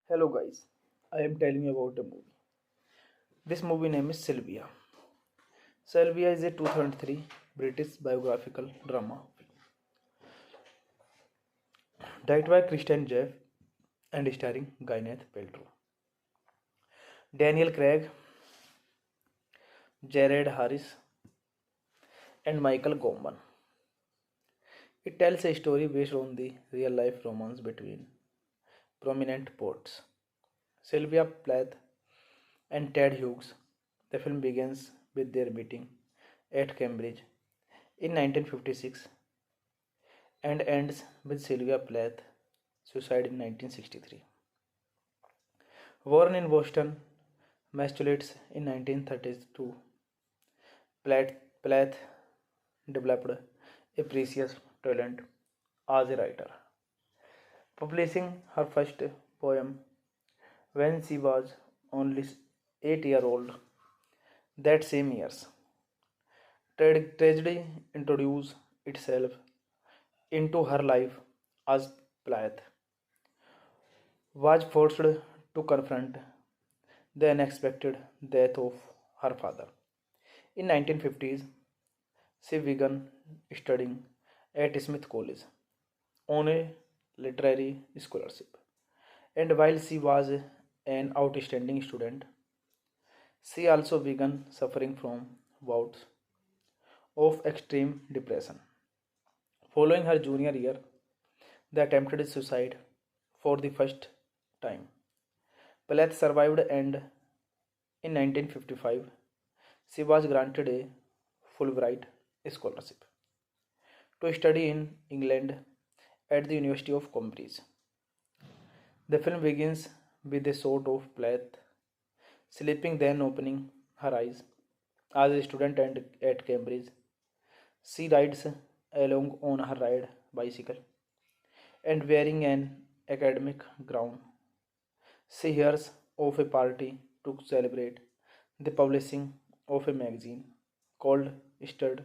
Hello guys, I am telling you about a movie. This movie name is Sylvia. Sylvia is a 2003 British biographical drama directed by Christian Jeff and starring Gwyneth Paltrow, Daniel Craig, Jared Harris, and Michael Gambon. It tells a story based on the real-life romance between prominent poets Sylvia Plath and Ted Hughes. The film begins with their meeting at Cambridge in 1956 and ends with Sylvia Plath's suicide in 1963. Born in Boston, Massachusetts in 1932, Plath developed a precious talent as a writer, publishing her first poem when she was only 8 years old. That same year, tragedy introduced itself into her life as Plath was forced to confront the unexpected death of her father. In 1950s, she began studying at Smith College on a literary scholarship. And while she was an outstanding student, she also began suffering from bouts of extreme depression. Following her junior year, they attempted suicide for the first time. Plath survived and in 1955 she was granted a Fulbright scholarship to study in England at the University of Cambridge. The film begins with a shot of Plath sleeping, then opening her eyes. As a student at Cambridge, she rides along on her ride bicycle and wearing an academic gown. She hears of a party to celebrate the publishing of a magazine called Stud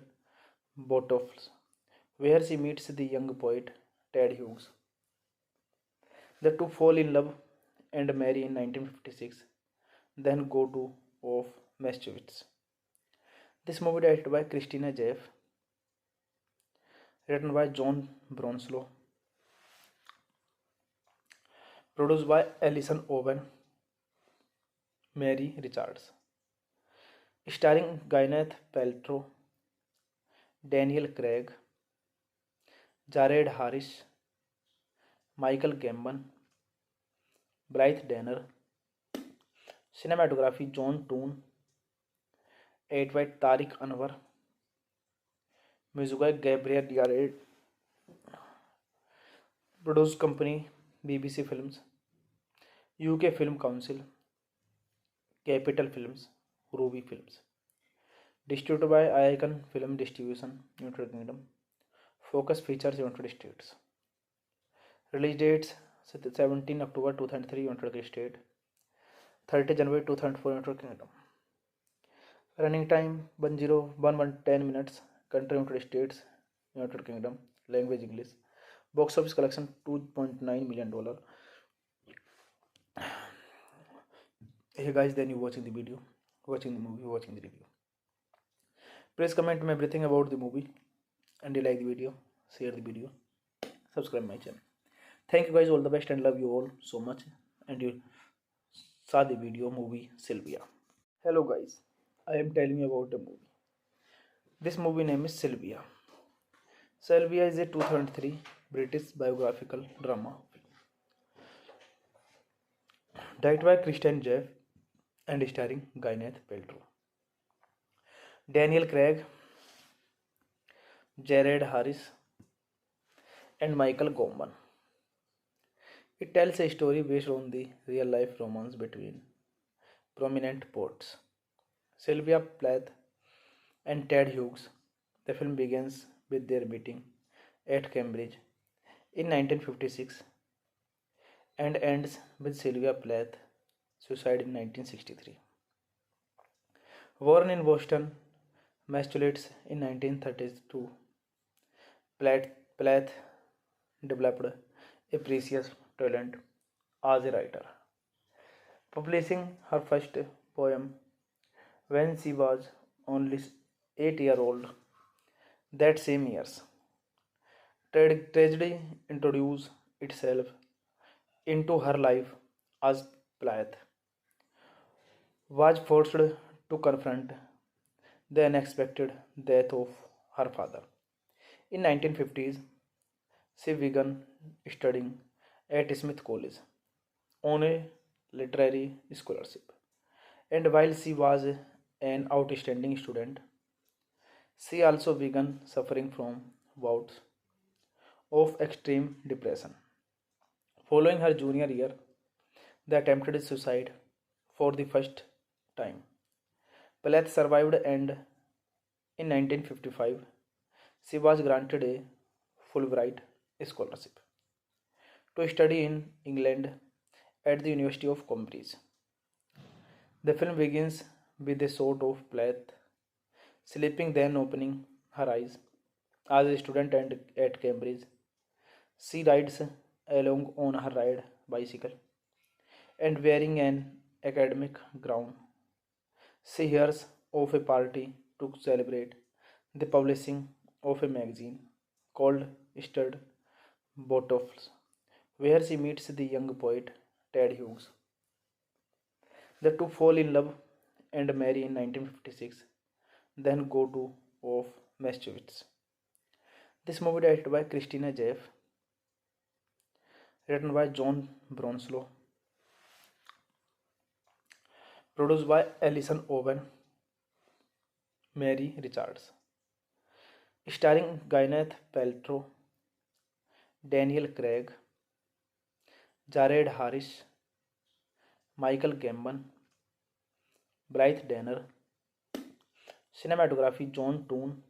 Bottles, where she meets the young poet Ted Hughes. The two fall in love and marry in 1956, then go to of Massachusetts. This movie directed by Christina Jeff, written by John Bronslow, produced by Alison Owen, Mary Richards. starring Gwyneth Paltrow, Daniel Craig, Jared Harris, Michael Gambon, Blythe Danner. Cinematography John Toon, edited by Tariq Anwar, music by Gabriel Yared, produced company BBC Films, UK Film Council, Capital Films, Ruby Films. Distributed by Icon Film Distribution, United Kingdom. Focus Features, United States. Release dates 17 October 2003, United States. 30 January 2004, United Kingdom. Running time 10 minutes. Country United States, United Kingdom. Language English. Box office collection $2.9 million. Hey guys, then you watching the video, watching the movie, watching the review. Please comment me everything about the movie, and you like the video, share the video, subscribe my channel. Thank you guys, all the best, and love you all so much. And you saw the video movie Sylvia. Hello guys, I am telling you about the movie. This movie name is Sylvia. Sylvia is a 2003 British biographical drama directed by Christian Jeff and starring Gwyneth Paltrow, Daniel Craig, Jared Harris, and Michael Gambon. It tells a story based on the real life romance between prominent poets Sylvia Plath and Ted Hughes. The film begins with their meeting at Cambridge in 1956 and ends with Sylvia Plath's suicide in 1963. Born in Boston, Massachusetts in 1932, Plath developed a precious talent as a writer, publishing her first poem when she was only 8 years old. That same year, tragedy introduced itself into her life as Plath was forced to confront the unexpected death of her father. In 1950s, she began studying at Smith College on a literary scholarship. And while she was an outstanding student, she also began suffering from bouts of extreme depression. Following her junior year, they attempted suicide for the first time. Plath survived, and in 1955 she was granted a Fulbright scholarship to study in England at the University of Cambridge. The film begins with a shot of Plath sleeping, then opening her eyes. As a student at Cambridge, she rides along on her ride bicycle and wearing an academic gown. She hears of a party to celebrate the publishing of a magazine called Stud Bottles, where she meets the young poet Ted Hughes. The two fall in love and marry in 1956, then go to of Massachusetts. This movie directed by Christina Jeff, written by John Bronslow, produced by Alison Owen, Mary Richards, starring Gwyneth Paltrow, Daniel Craig, Jared Harris, Michael Gambon, Blythe Danner. Cinematography John Toon,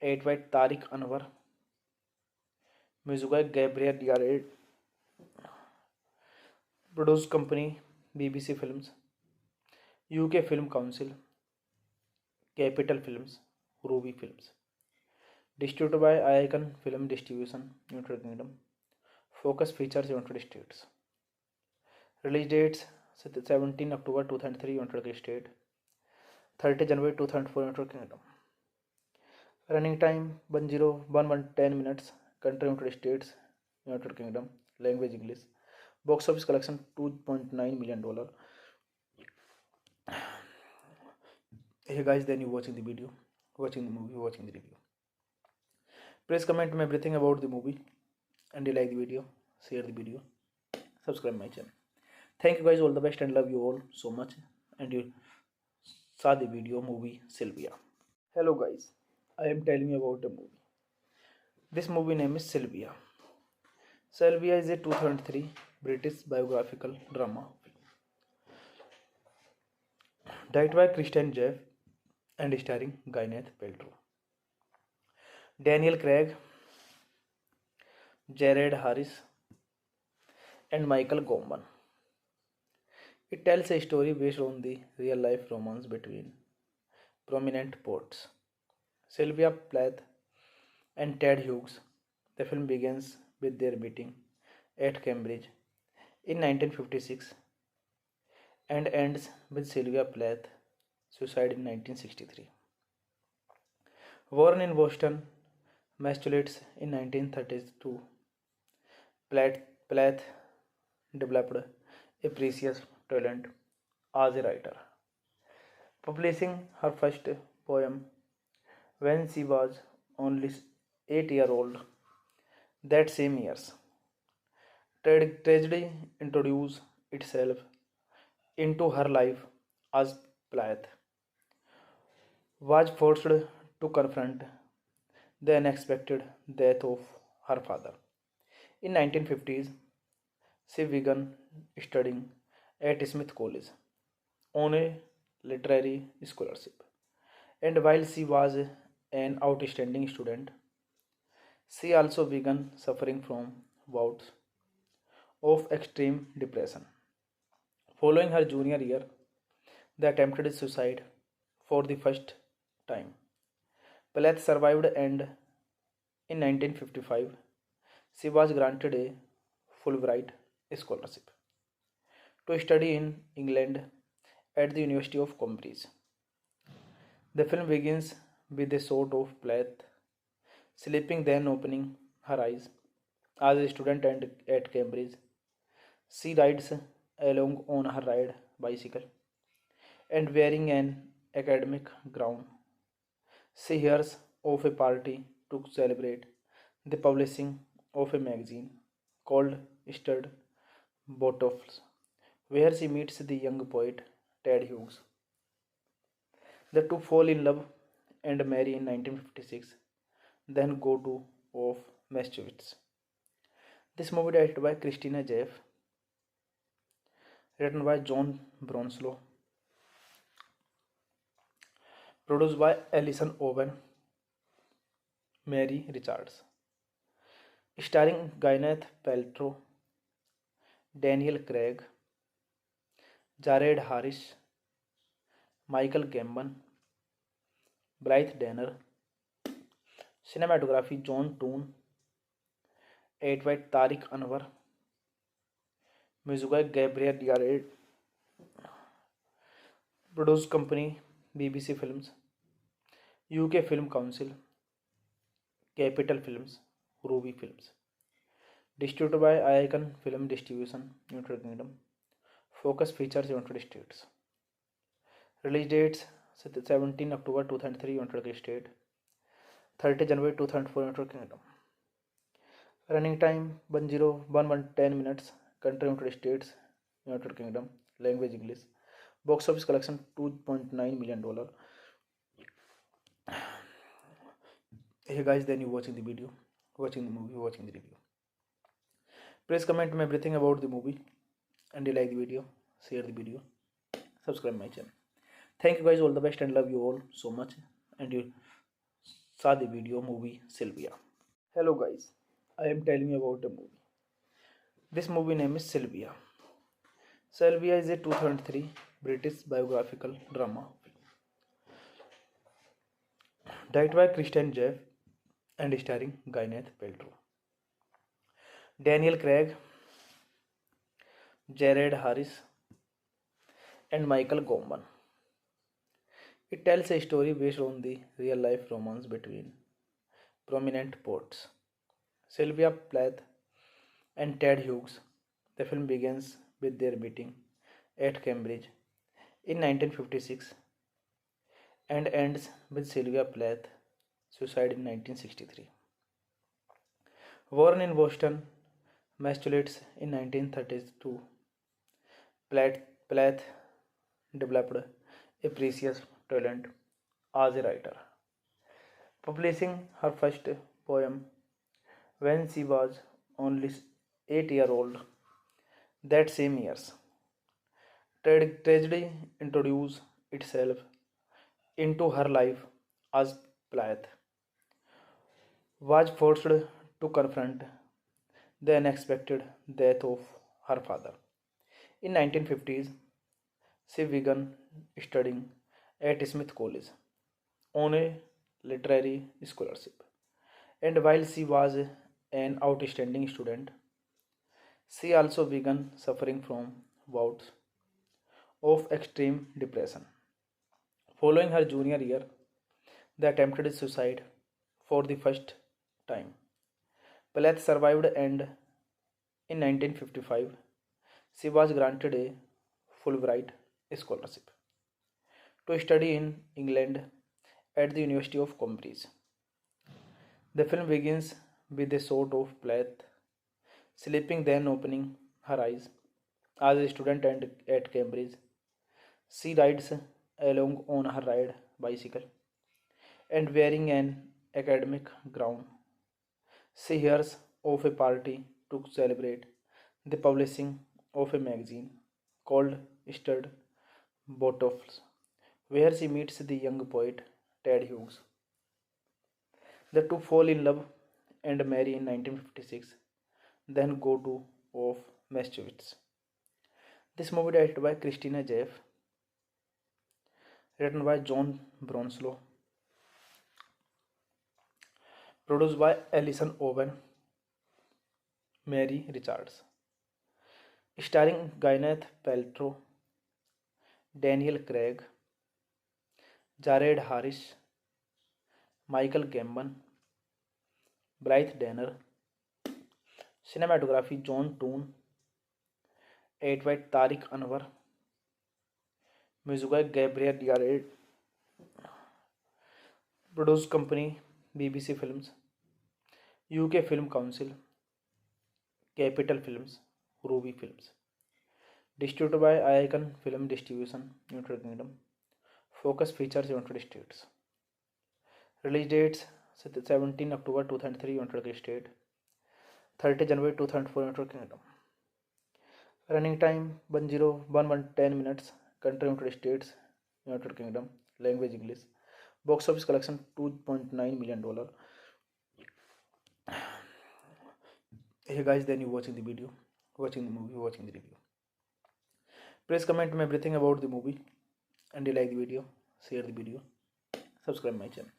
edited by Tariq Anwar, music by Gabriel Yared, produced company BBC Films, UK Film Council, Capital Films, Ruby Films. Distributed by Icon Film Distribution, United Kingdom. Focus Features, United States. Release dates 17 October 2003, United States. 30 January 2004, United Kingdom. Running time 10 minutes. Country United States, United Kingdom. Language English. Box office collection $2.9 million. Hey guys, then you watching the video, watching the movie, watching the review. Please comment me everything about the movie, and you like the video, share the video, subscribe my channel. Thank you guys, all the best, and love you all so much. And you saw the video movie Sylvia. Hello guys, I am telling you about a movie. This movie name is Sylvia. Sylvia is a 2003 British biographical drama directed by Christian Jeff and starring Gwyneth Paltrow, Daniel Craig, Jared Harris, and Michael Gambon. It tells a story based on the real life romance between prominent poets Sylvia Plath and Ted Hughes. The film begins with their meeting at Cambridge in 1956 and ends with Sylvia Plath's suicide in 1963. Born in Boston, Massachusetts in 1932, Plath developed a precious talent as a writer, publishing her first poem when she was only 8 years old. That same year, tragedy introduced itself into her life as Plath was forced to confront the unexpected death of her father. In 1950s, she began studying at Smith College on a literary scholarship. And while she was an outstanding student, she also began suffering from bouts of extreme depression. Following her junior year, they attempted suicide for the first time. Plath survived, and in 1955 she was granted a Fulbright scholarship to study in England at the University of Cambridge. The film begins with a shot of Plath sleeping, then opening her eyes as a student at Cambridge. She rides along on her ride bicycle and wearing an academic gown. She hears of a party to celebrate the publishing of a magazine called Stud Bottles, where she meets the young poet Ted Hughes. The two fall in love and marry in 1956, then go to of Massachusetts. This movie directed by Christina Jeff, written by John Bronslow, produced by Alison Owen, Mary Richards, starring Gwyneth Paltrow, Daniel Craig, Jared Harris, Michael Gambon, Blythe Danner. Cinematography John Toon, edited by Tariq Anwar, music by Gabriel Yared, produced company BBC Films, UK Film Council, Capital Films, Ruby Films. Distributed by Icon Film Distribution, United Kingdom. Focus Features, United States. Release dates 17 October 2003, United States. 30 January 2004, United Kingdom. Running time 10 minutes. Country United States, United Kingdom. Language English. Box office collection $2.9 million. Hey guys, then you watching the video, watching the movie, watching the review. Please comment me everything about the movie, and you like the video, share the video, subscribe my channel. Thank you guys, all the best, and love you all so much. And you saw the video movie Sylvia. Hello guys, I am telling you about a movie. This movie name is Sylvia. Sylvia is a 2003 British biographical drama directed by Christian Jeff and starring Gwyneth Paltrow, Daniel Craig, Jared Harris, and Michael Gambon. It tells a story based on the real life romance between prominent poets Sylvia Plath and Ted Hughes. The film begins with their meeting at Cambridge in 1956 and ends with Sylvia Plath suicide in 1963. Born in Boston, Massachusetts in 1932, Plath developed a precious talent as a writer, publishing her first poem when she was only 8 years old. That same year, tragedy introduced itself into her life as Plath was forced to confront the unexpected death of her father. In 1950s, she began studying at Smith College on a literary scholarship. And while she was an outstanding student, she also began suffering from bouts of extreme depression. Following her junior year, they attempted suicide for the first time. Plath survived, and in 1955 she was granted a Fulbright scholarship to study in England at the University of Cambridge. The film begins with a shot of Plath sleeping, then opening her eyes as a student at Cambridge. She rides along on her ride bicycle and wearing an academic gown. She hears of a party to celebrate the publishing of a magazine called Stud Bottles, where she meets the young poet Ted Hughes. The two fall in love and marry in 1956, then go to of Massachusetts. This movie directed by Christina Jeff, written by John Bronslow, produced by Alison Owen, Mary Richards, starring Gwyneth Paltrow, Daniel Craig, Jared Harris, Michael Gambon, Blythe Danner, cinematography John Toon, edited by Tariq Anwar, music by Gabriel Yared, produced company BBC Films, UK Film Council, Capital Films, Ruby Films. Distributed by Icon Film Distribution, United Kingdom. Focus Features, United States. Release dates 17 October 2003, United States. 30 January 2004, United Kingdom. Running time 10 minutes. Country United States, United Kingdom. Language English. Box office collection $2.9 million. Hey guys, then you watching the video, watching the movie, watching the review. Please comment me everything about the movie, and you like the video, share the video, subscribe my channel.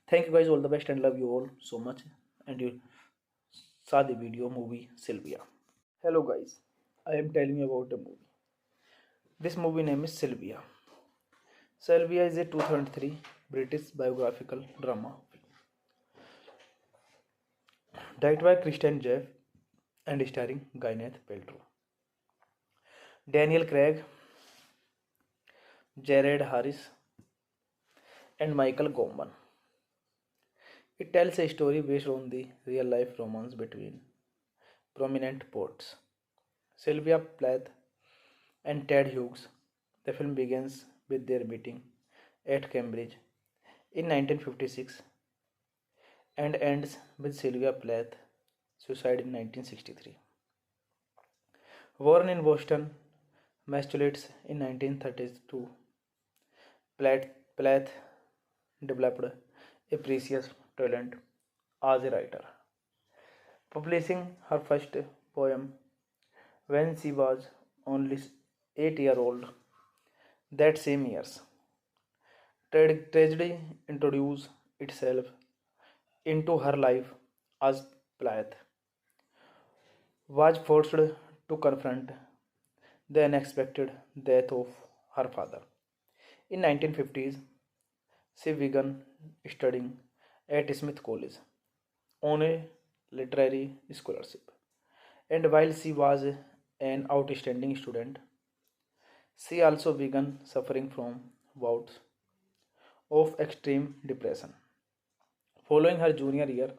Thank you guys, all the best, and love you all so much. And you saw the video movie Sylvia. Hello guys, I am telling you about the movie. This movie name is Sylvia. Sylvia is a 2003 British biographical drama film directed by Christian Jeff and starring Gwyneth Paltrow, Daniel Craig, Jared Harris, and Michael Gambon. It tells a story based on the real life romance between prominent poets Sylvia Plath and Ted Hughes. The film begins with their meeting at Cambridge in 1956 and ends with Sylvia Plath suicide in 1963. Born in Boston, Massachusetts in 1932, Plath developed a precious talent as a writer, publishing her first poem when she was only 8 years old. That same year, tragedy introduced itself into her life as Plath was forced to confront the unexpected death of her father. In 1950s, she began studying at Smith College on a literary scholarship. And while she was an outstanding student, she also began suffering from bouts of extreme depression. Following her junior year,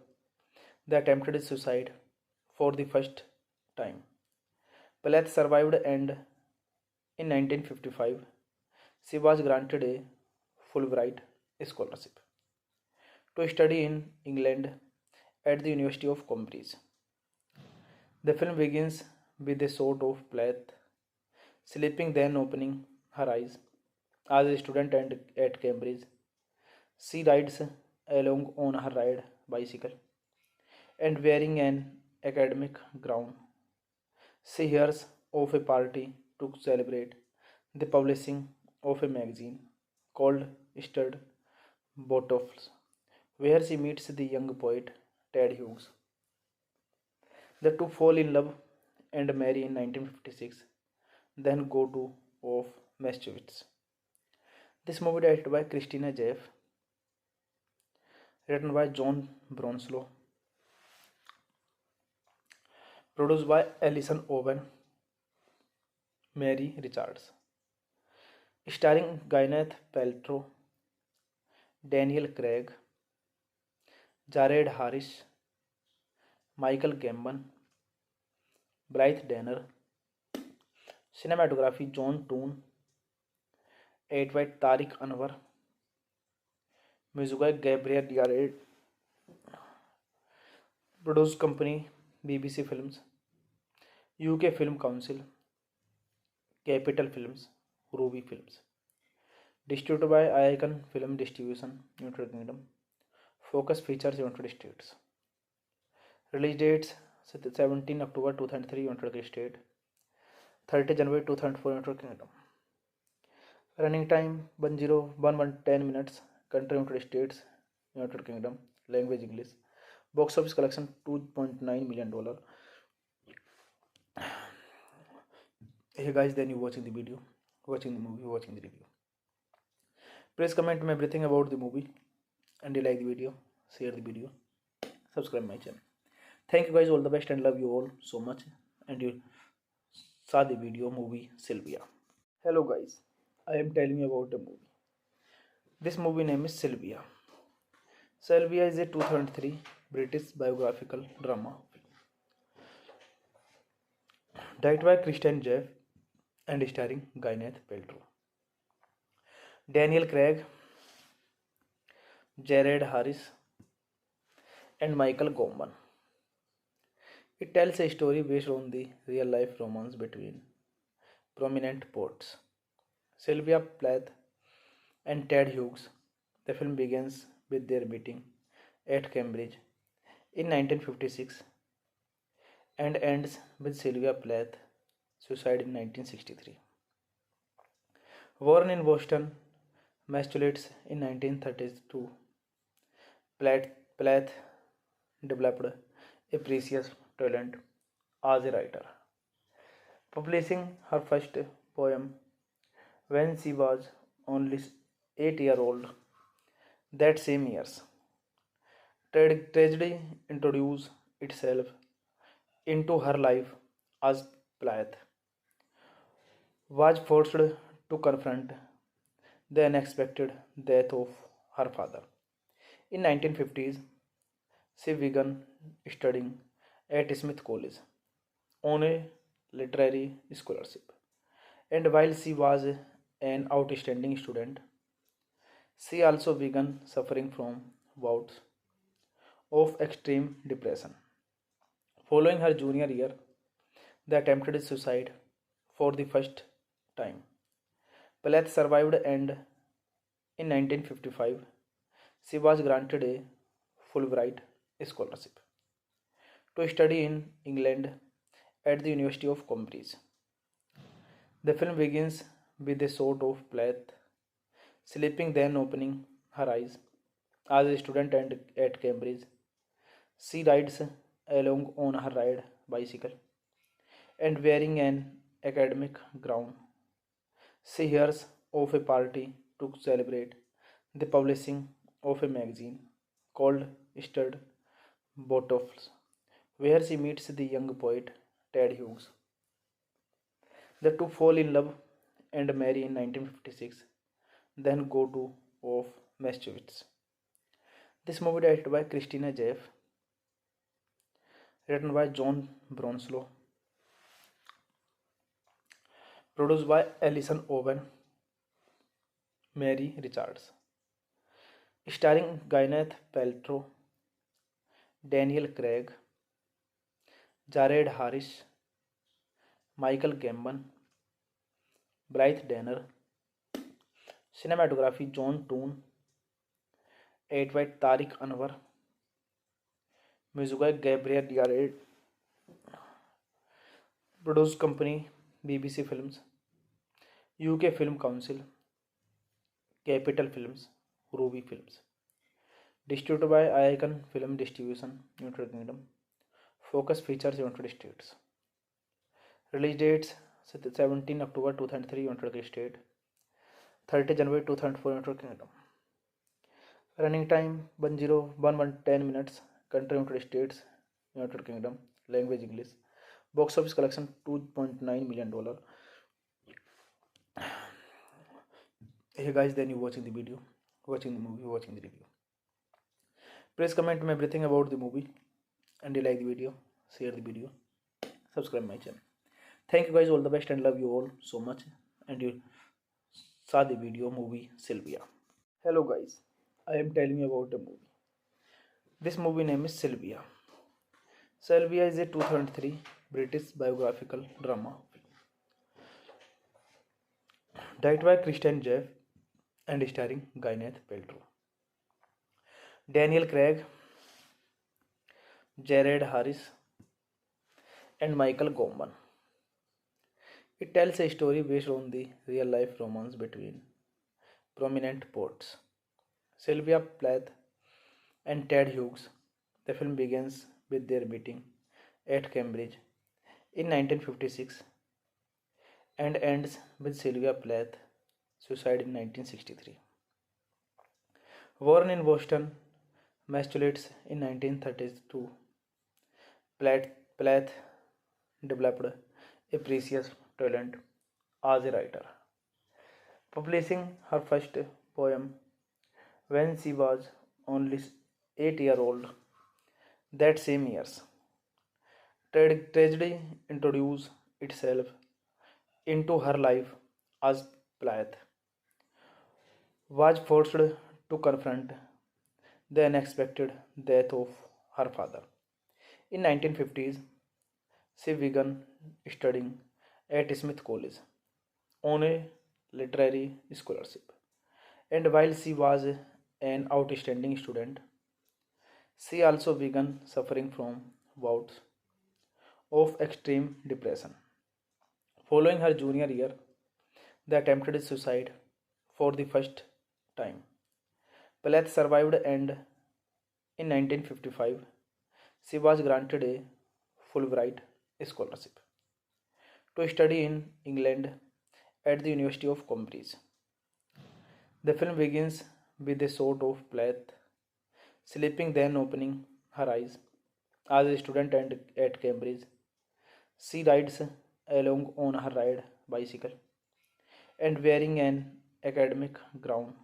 they attempted suicide for the first time. Plath survived, and in 1955 she was granted a Fulbright scholarship to study in England at the University of Cambridge. The film begins with a shot of Plath sleeping, then opening her eyes as a student at Cambridge. She rides along on her ride bicycle and wearing an academic gown. She hears of a party to celebrate the publishing of a magazine called Stud Bottles, where she meets the young poet Ted Hughes. The two fall in love and marry in 1956, then go to of Massachusetts. This movie directed by Christina Jeff, written by John Bronslow, produced by Alison Owen, Mary Richards, starring Gwyneth Paltrow, Daniel Craig, Jared Harris, Michael Gambon, Blythe Danner. Cinematography John Toon, edited by Tariq Anwar, music by Gabriel Yared, produced company BBC Films, UK Film Council, Capital Films, Ruby Films. Distributed by Icon Film Distribution, United Kingdom. Focus Features, United States. Release dates 17 October 2003, United States. 30 January 2004, United Kingdom. Running time 10 minutes. Country United States, United Kingdom. Language English. Box office collection $2.9 million. Hey guys, then you watching the video, watching the movie, watching the review. Please comment me everything about the movie, and you like the video, share the video, subscribe my channel. Thank you guys, all the best, and love you all so much. And you saw the video movie Sylvia. Hello guys, I am telling you about the movie. This movie name is Sylvia. Sylvia is a 2003 British biographical drama directed by Christian Jeff and starring Gwyneth Paltrow, Daniel Craig, Jared Harris, and Michael Gambon. It tells a story based on the real-life romance between prominent poets Sylvia Plath and Ted Hughes. The film begins with their meeting at Cambridge in 1956 and ends with Sylvia Plath suicide in 1963. Born in Boston, Massachusetts in 1932, Plath developed a precious talent as a writer, publishing her first poem when she was only 8 years old. That same year, tragedy introduced itself into her life as Plath was forced to confront the unexpected death of her father. In 1950s, she began studying at Smith College on a literary scholarship. And while she was an outstanding student, she also began suffering from bouts of extreme depression. Following her junior year, they attempted suicide for the first time. Plath survived, and in 1955 she was granted a Fulbright scholarship to study in England at the University of Cambridge. The film begins with a shot of Plath sleeping, then opening her eyes as a student at Cambridge. She rides along on her ride bicycle and wearing an academic gown. She hears of a party to celebrate the publishing of a magazine called Stud Bottles, where she meets the young poet Ted Hughes. The two fall in love and marry in 1956, then go to of Massachusetts. This movie directed by Christina Jeff, written by John Bronslow, produced by Alison Owen, Mary Richards, starring Gwyneth Paltrow, Daniel Craig, Jared Harris, Michael Gambon, Blythe Danner. Cinematography John Toon, edited by Tariq Anwar, music by Gabriel Yared, produced company BBC Films, UK Film Council, Capital Films, Ruby Films. Distributed by Icon Film Distribution, United Kingdom. Focus Features, United States. Release dates 17 October 2003, United States. 30 January 2004, United Kingdom. Running time 10 minutes. Country United States, United Kingdom. Language English. Box office collection $2.9 million. Hey guys, then you watching the video, watching the movie, watching the review. Please comment me everything about the movie, and you like the video, share the video, subscribe my channel. Thank you guys, all the best, and love you all so much. And you saw the video movie Sylvia. Hello guys, I am telling you about the movie. This movie name is Sylvia. Sylvia is a 2003 British biographical drama film directed by Christian Jeff and starring Gwyneth Paltrow, Daniel Craig, Jared Harris, and Michael Gambon. It tells a story based on the real-life romance between prominent poets Sylvia Plath and Ted Hughes. The film begins with their meeting at Cambridge in 1956 and ends with Sylvia Plath's suicide in 1963. Born in Boston, Massachusetts in 1932, Plath developed a precious talent as a writer, publishing her first poem when she was only 8 years old. That same year, tragedy introduced itself into her life as Plath was forced to confront the unexpected death of her father. In 1950s, she began studying at Smith College on a literary scholarship. And while she was an outstanding student, she also began suffering from bouts of extreme depression. Following her junior year, they attempted suicide for the first time. Plath survived, and in 1955 she was granted a Fulbright scholarship to study in England at the University of Cambridge. The film begins with a shot of Plath sleeping, then opening her eyes. As a student at Cambridge, she rides along on her ride bicycle and wearing an academic gown.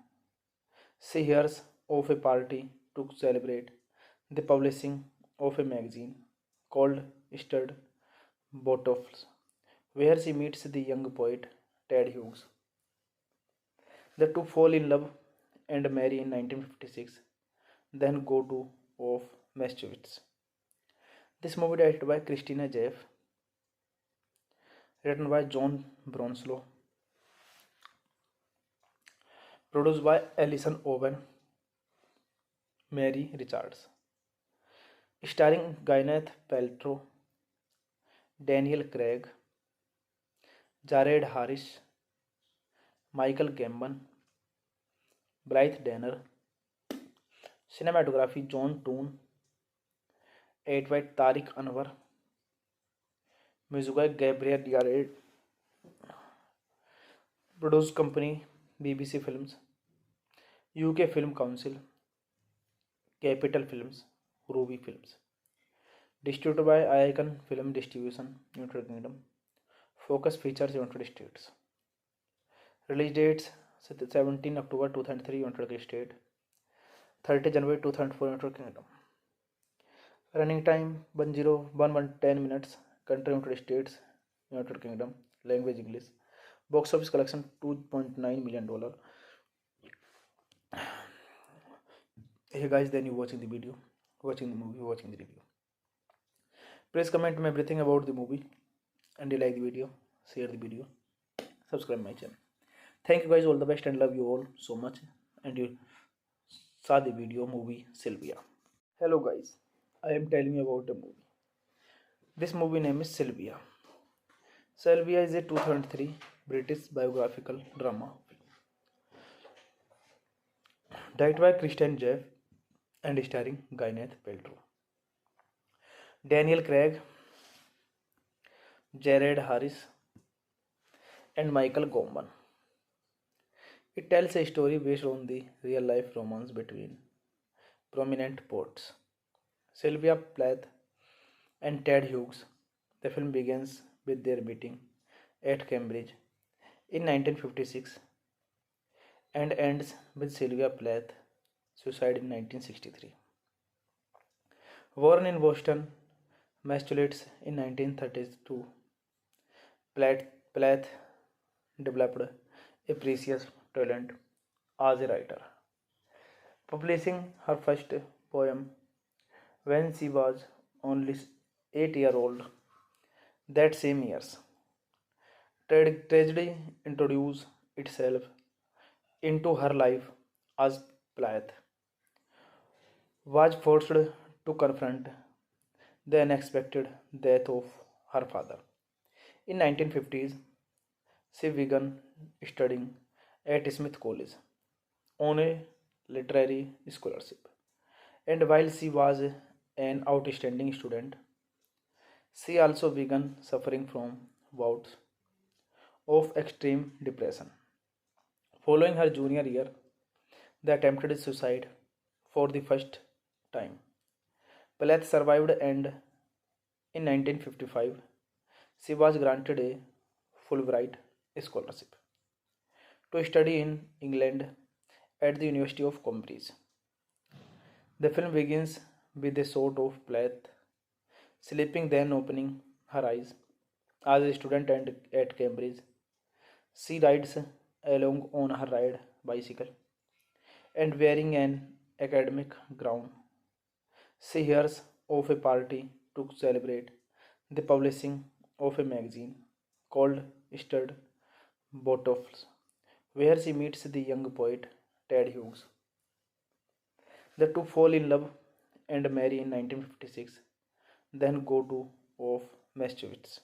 She hears of a party to celebrate the publishing of a magazine called Stud Bottles, where she meets the young poet Ted Hughes. The two fall in love and marry in 1956, then go to of Massachusetts. This movie directed by Christina Jeff, written by John Bronslow, produced by Alison Owen, Mary Richards, starring Gwyneth Paltrow, Daniel Craig, Jared Harris, Michael Gambon, Blythe Danner. Cinematography John Toon, edited by Tariq Anwar, music by Gabriel Yared, produced company BBC Films, UK Film Council, Capital Films, Ruby Films. Distributed by Icon Film Distribution, United Kingdom. Focus Features, United States. Release dates 17 October 2003, United States. 30 January 2004, United Kingdom. Running time 1011 minutes. Country United States, United Kingdom. Language English. Box office collection $2.9 million. Hey guys, then you watching the video, watching the movie, watching the review. Please comment me everything about the movie, and you like the video, share the video, subscribe my channel. Thank you guys, all the best, and love you all so much. And you saw the video movie Sylvia. Hello guys, I am telling you about a movie. This movie name is Sylvia. Sylvia is a 2003 British biographical drama directed by Christian Jeff and starring Gwyneth Paltrow, Daniel Craig, Jared Harris, and Michael Gambon. It tells a story based on the real-life romance between prominent poets Sylvia Plath and Ted Hughes. The film begins with their meeting at Cambridge in 1956 and ends with Sylvia Plath's suicide in 1963. Born in Boston, Massachusetts in 1932, Plath developed a precious talent as a writer, publishing her first poem when she was only 8 years old. That same year, tragedy introduced itself into her life as Plath was forced to confront the unexpected death of her father. In 1950s, she began studying at Smith College on a literary scholarship. And while she was an outstanding student, she also began suffering from bouts of extreme depression. Following her junior year, they attempted suicide for the first time. Plath survived, and in 1955, she was granted a Fulbright scholarship to study in England at the University of Cambridge. The film begins with a shot of Plath sleeping, then opening her eyes as a student at Cambridge. She rides along on her ride bicycle and wearing an academic gown. She hears of a party to celebrate the publishing of a magazine called Stud Bottles, where she meets the young poet Ted Hughes. The two fall in love and marry in 1956, then go to of Massachusetts.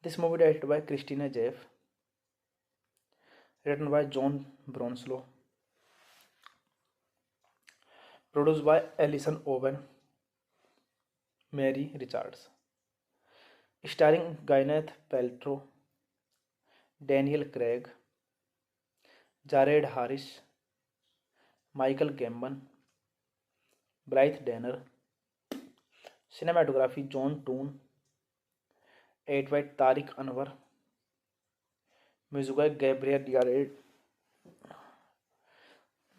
This movie directed by Christina Jeff, written by John Bronslow, produced by Alison Owen, Mary Richards, starring Gwyneth Paltrow, Daniel Craig, Jared Harris, Michael Gambon, Blythe Danner. Cinematography John Toon, edited by Tariq Anwar, music by Gabriel Yared,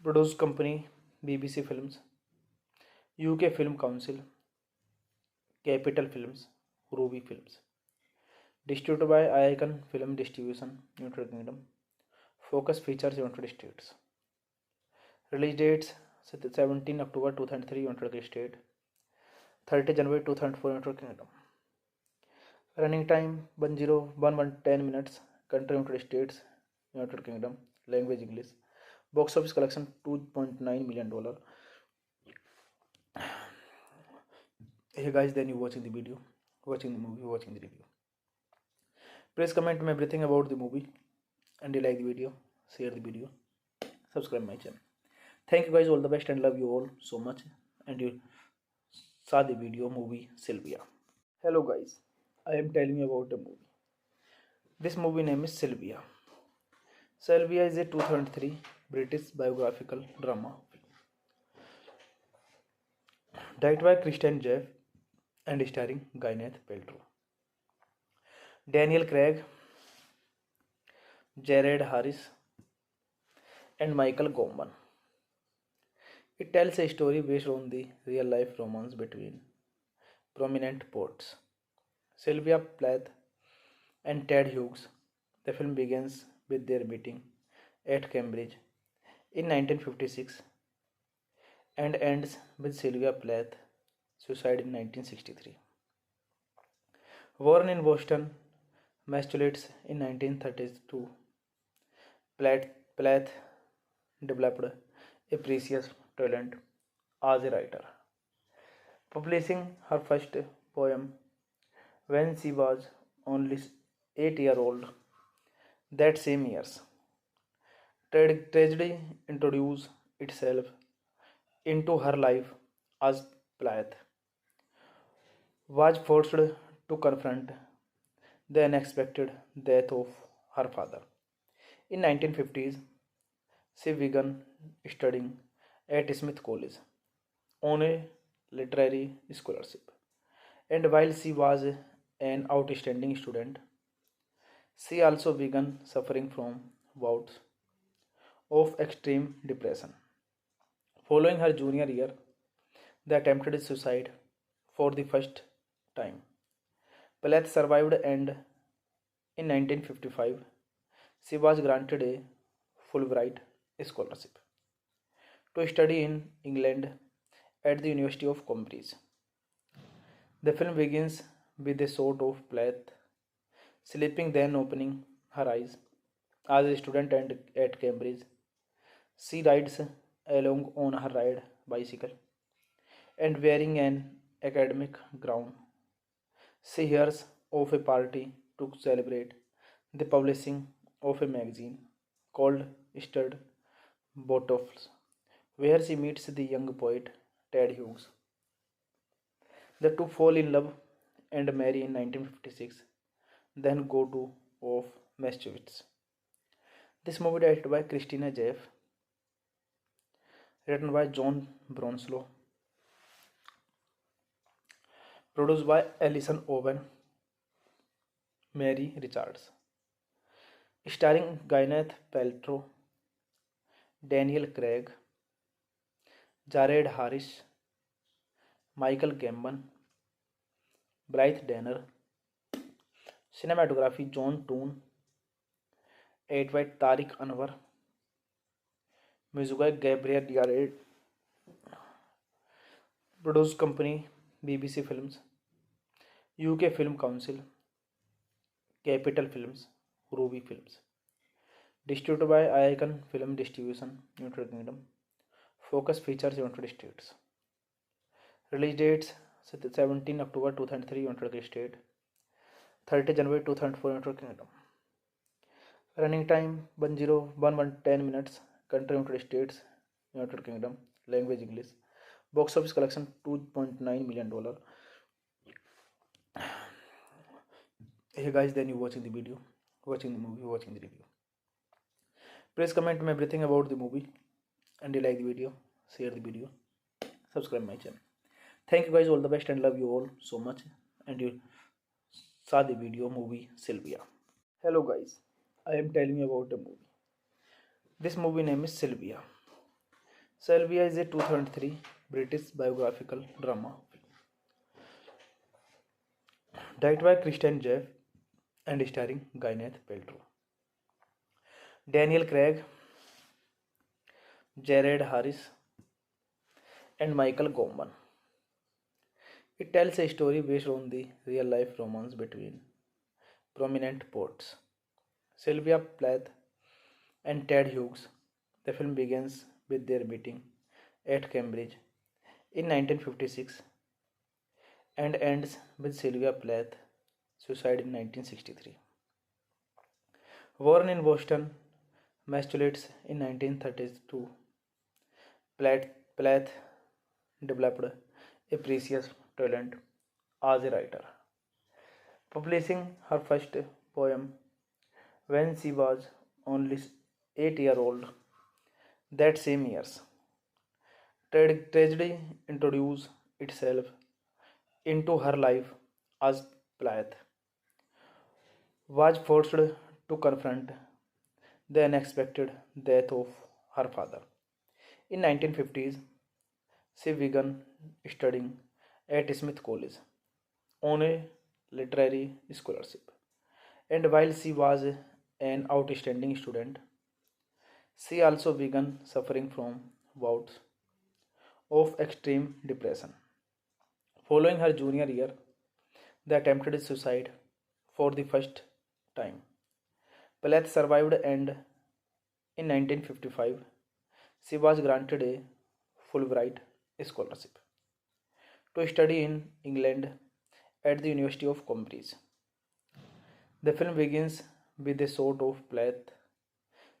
produced company BBC Films, UK Film Council, Capital Films, Ruby Films. Distributed by Icon Film Distribution, United Kingdom. Focus Features, United States. Release dates 17 October 2003, United States. 30 January 2004, United Kingdom. Running time 1011 minutes. Country United States, United Kingdom. Language English. Box office collection $2.9 million. Hey guys, then you watching the video, watching the movie, watching the review. Please comment me everything about the movie, and you like the video, share the video, subscribe my channel. Thank you guys, all the best, and love you all so much. And you saw the video movie Sylvia. Hello guys, I am telling you about a movie. This movie name is Sylvia. Sylvia is a 2003 British biographical drama directed by Christian Jeff and starring Gwyneth Paltrow, Daniel Craig, Jared Harris, and Michael Gambon. It tells a story based on the real life romance between prominent poets Sylvia Plath and Ted Hughes. The film begins with their meeting at Cambridge in 1956 and ends with Sylvia Plath's suicide in 1963. Born in Boston, Massachusetts in 1932, Plath developed a precious talent as a writer, publishing her first poem when she was only 8 years old. That same year, tragedy introduced itself into her life as Plath was forced to confront the unexpected death of her father. In 1950s, she began studying at Smith College on a literary scholarship. And while she was an outstanding student, she also began suffering from bouts of extreme depression. Following her junior year, they attempted suicide for the first time. Plath survived and in 1955 she was granted a Fulbright scholarship to study in England at the University of Cambridge. The film begins with a shot of Plath sleeping, then opening her eyes as a student at Cambridge. She rides along on her ride bicycle and wearing an academic gown. She hears of a party to celebrate the publishing of a magazine called Stud Bottles, where she meets the young poet Ted Hughes. The two fall in love and marry in 1956, then go to of Massachusetts. This movie directed by Christina Jeff, written by John Bronslow, produced by Alison Owen, Mary Richards, starring Gwyneth Paltrow, Daniel Craig, Jared Harris, Michael Gambon, Blythe Danner, cinematography John Toon, edited by Tariq Anwar, music by Gabriel Yared, produced company BBC Films, UK Film Council, Capital Films, Ruby Films. Distributed by Icon Film Distribution, United Kingdom. Focus Features, United States. Release dates 17 October 2003, United States. 30 January 2004, United Kingdom. Running time 10 minutes. Country United States, United Kingdom. Language English. Box office collection $2.9 million. Hey guys, then you watching the video, watching the movie, watching the review. Please comment me everything about the movie, and you like the video, share the video, subscribe my channel. Thank you guys, all the best, and love you all so much. And you saw the video movie Sylvia. Hello guys, I am telling you about the movie. This movie name is Sylvia. Sylvia is a 2003 British biographical drama directed by Christian Jeff and starring Gwyneth Paltrow, Daniel Craig, Jared Harris, and Michael Gambon. It tells a story based on the real life romance between prominent poets Sylvia Plath and Ted Hughes. The film begins with their meeting at Cambridge in 1956 and ends with Sylvia Plath's suicide in 1963. Born in Boston, Massachusetts in 1932, Plath developed a precious talent as a writer, publishing her first poem when she was only 8 years old. That same year, tragedy introduced itself into her life as Plath was forced to confront the unexpected death of her father. In 1950s, She began studying at Smith College on a literary scholarship. And while she was an outstanding student, she also began suffering from bouts of extreme depression. Following her junior year, they attempted suicide for the first time. Plath survived, and in 1955 she was granted a Fulbright scholarship to study in England at the University of Cambridge. The film begins with a shot of Plath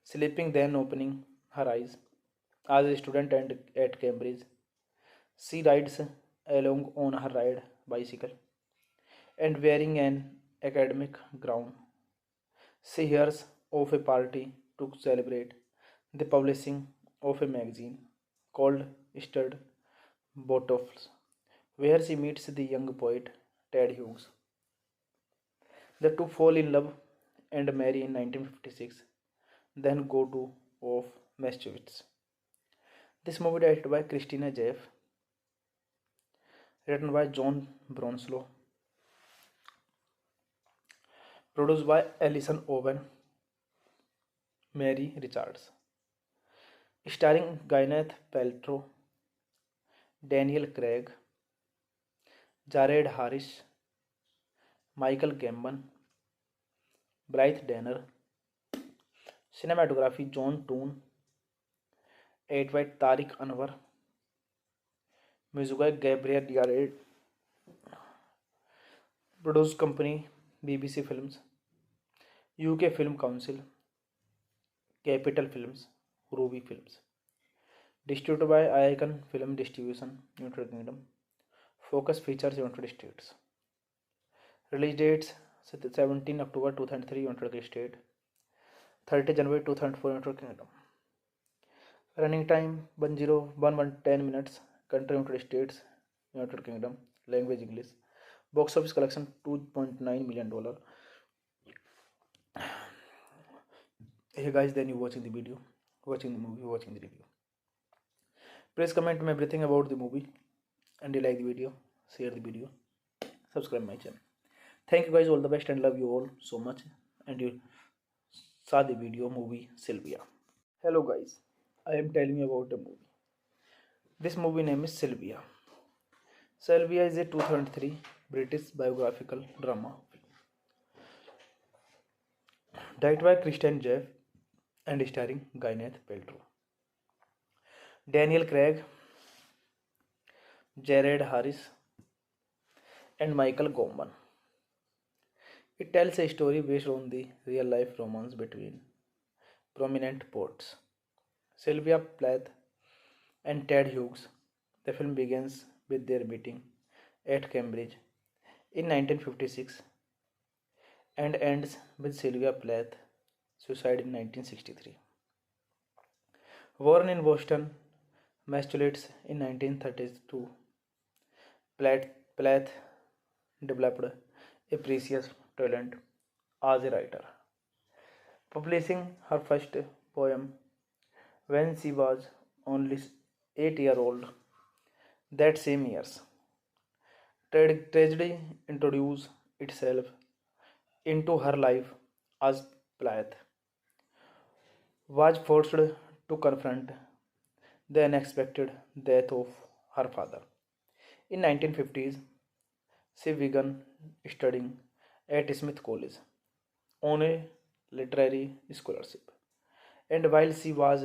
sleeping, then opening her eyes as a student at Cambridge. She rides along on her ride bicycle and wearing an academic gown. She hears of a party to celebrate the publishing of a magazine called Stud Bottles, where she meets the young poet Ted Hughes. The two fall in love and marry in 1956, then go to of Massachusetts. This movie directed by Christina Jeff, written by John Bronslow, produced by Alison Owen, Mary Richards, starring Gwyneth Paltrow, Daniel Craig, Jared Harris, Michael Gambon, Blythe Danner, cinematography John Toon, edited by Tariq Anwar, music by Gabriel Yared, produced company BBC Films, UK Film Council, Capital Films, Ruby Films, distributed by Icon Film Distribution, United Kingdom, Focus Features, United States. Release dates 17 October 2003, United States, 30 January 2004, United Kingdom. Running time 10 minutes. Country United States, United Kingdom. Language English. Box office collection $2.9 million. Hey guys, then you watching the video, watching the movie, watching the review. Please comment me everything about the movie, and you like the video, share the video, subscribe my channel. Thank you guys, all the best, and love you all so much. And you saw the video movie Sylvia. Hello guys, I am telling you about a movie. This movie name is Sylvia. Sylvia is a 2003 British biographical drama film, directed by Christian Jeff and starring Gwyneth Paltrow, Daniel Craig, Jared Harris, and Michael Gambon. It tells a story based on the real life romance between prominent poets Sylvia Plath and Ted Hughes. The film begins with their meeting at Cambridge in 1956 and ends with Sylvia Plath suicide in 1963. Born in Boston, Massachusetts in 1932, Plath developed a precious talent as a writer, publishing her first poem when she was only 8 years old. That same year, tragedy introduced itself into her life as Plath was forced to confront the unexpected death of her father. In 1950s, she began studying at Smith College on a literary scholarship. And while she was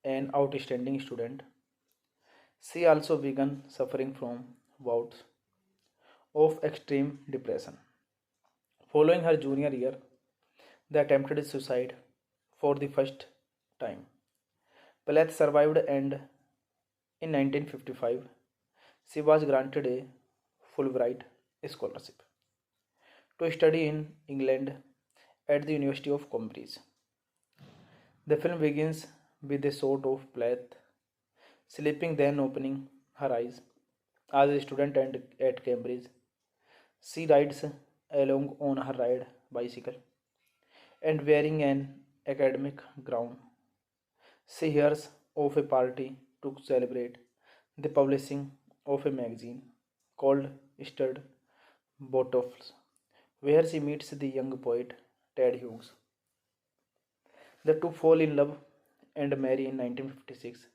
an outstanding student, she also began suffering from bouts of extreme depression. Following her junior year, they attempted suicide for the first time. Plath survived, and in 1955 she was granted a Fulbright scholarship to study in England at the University of Cambridge. The film begins with a shot of Plath sleeping, then opening her eyes as a student at Cambridge. She rides along on her ride bicycle and wearing an academic gown. She hears of a party to celebrate the publishing of a magazine called Stud Bottles, where she meets the young poet Ted Hughes. The two fall in love and marry in 1956,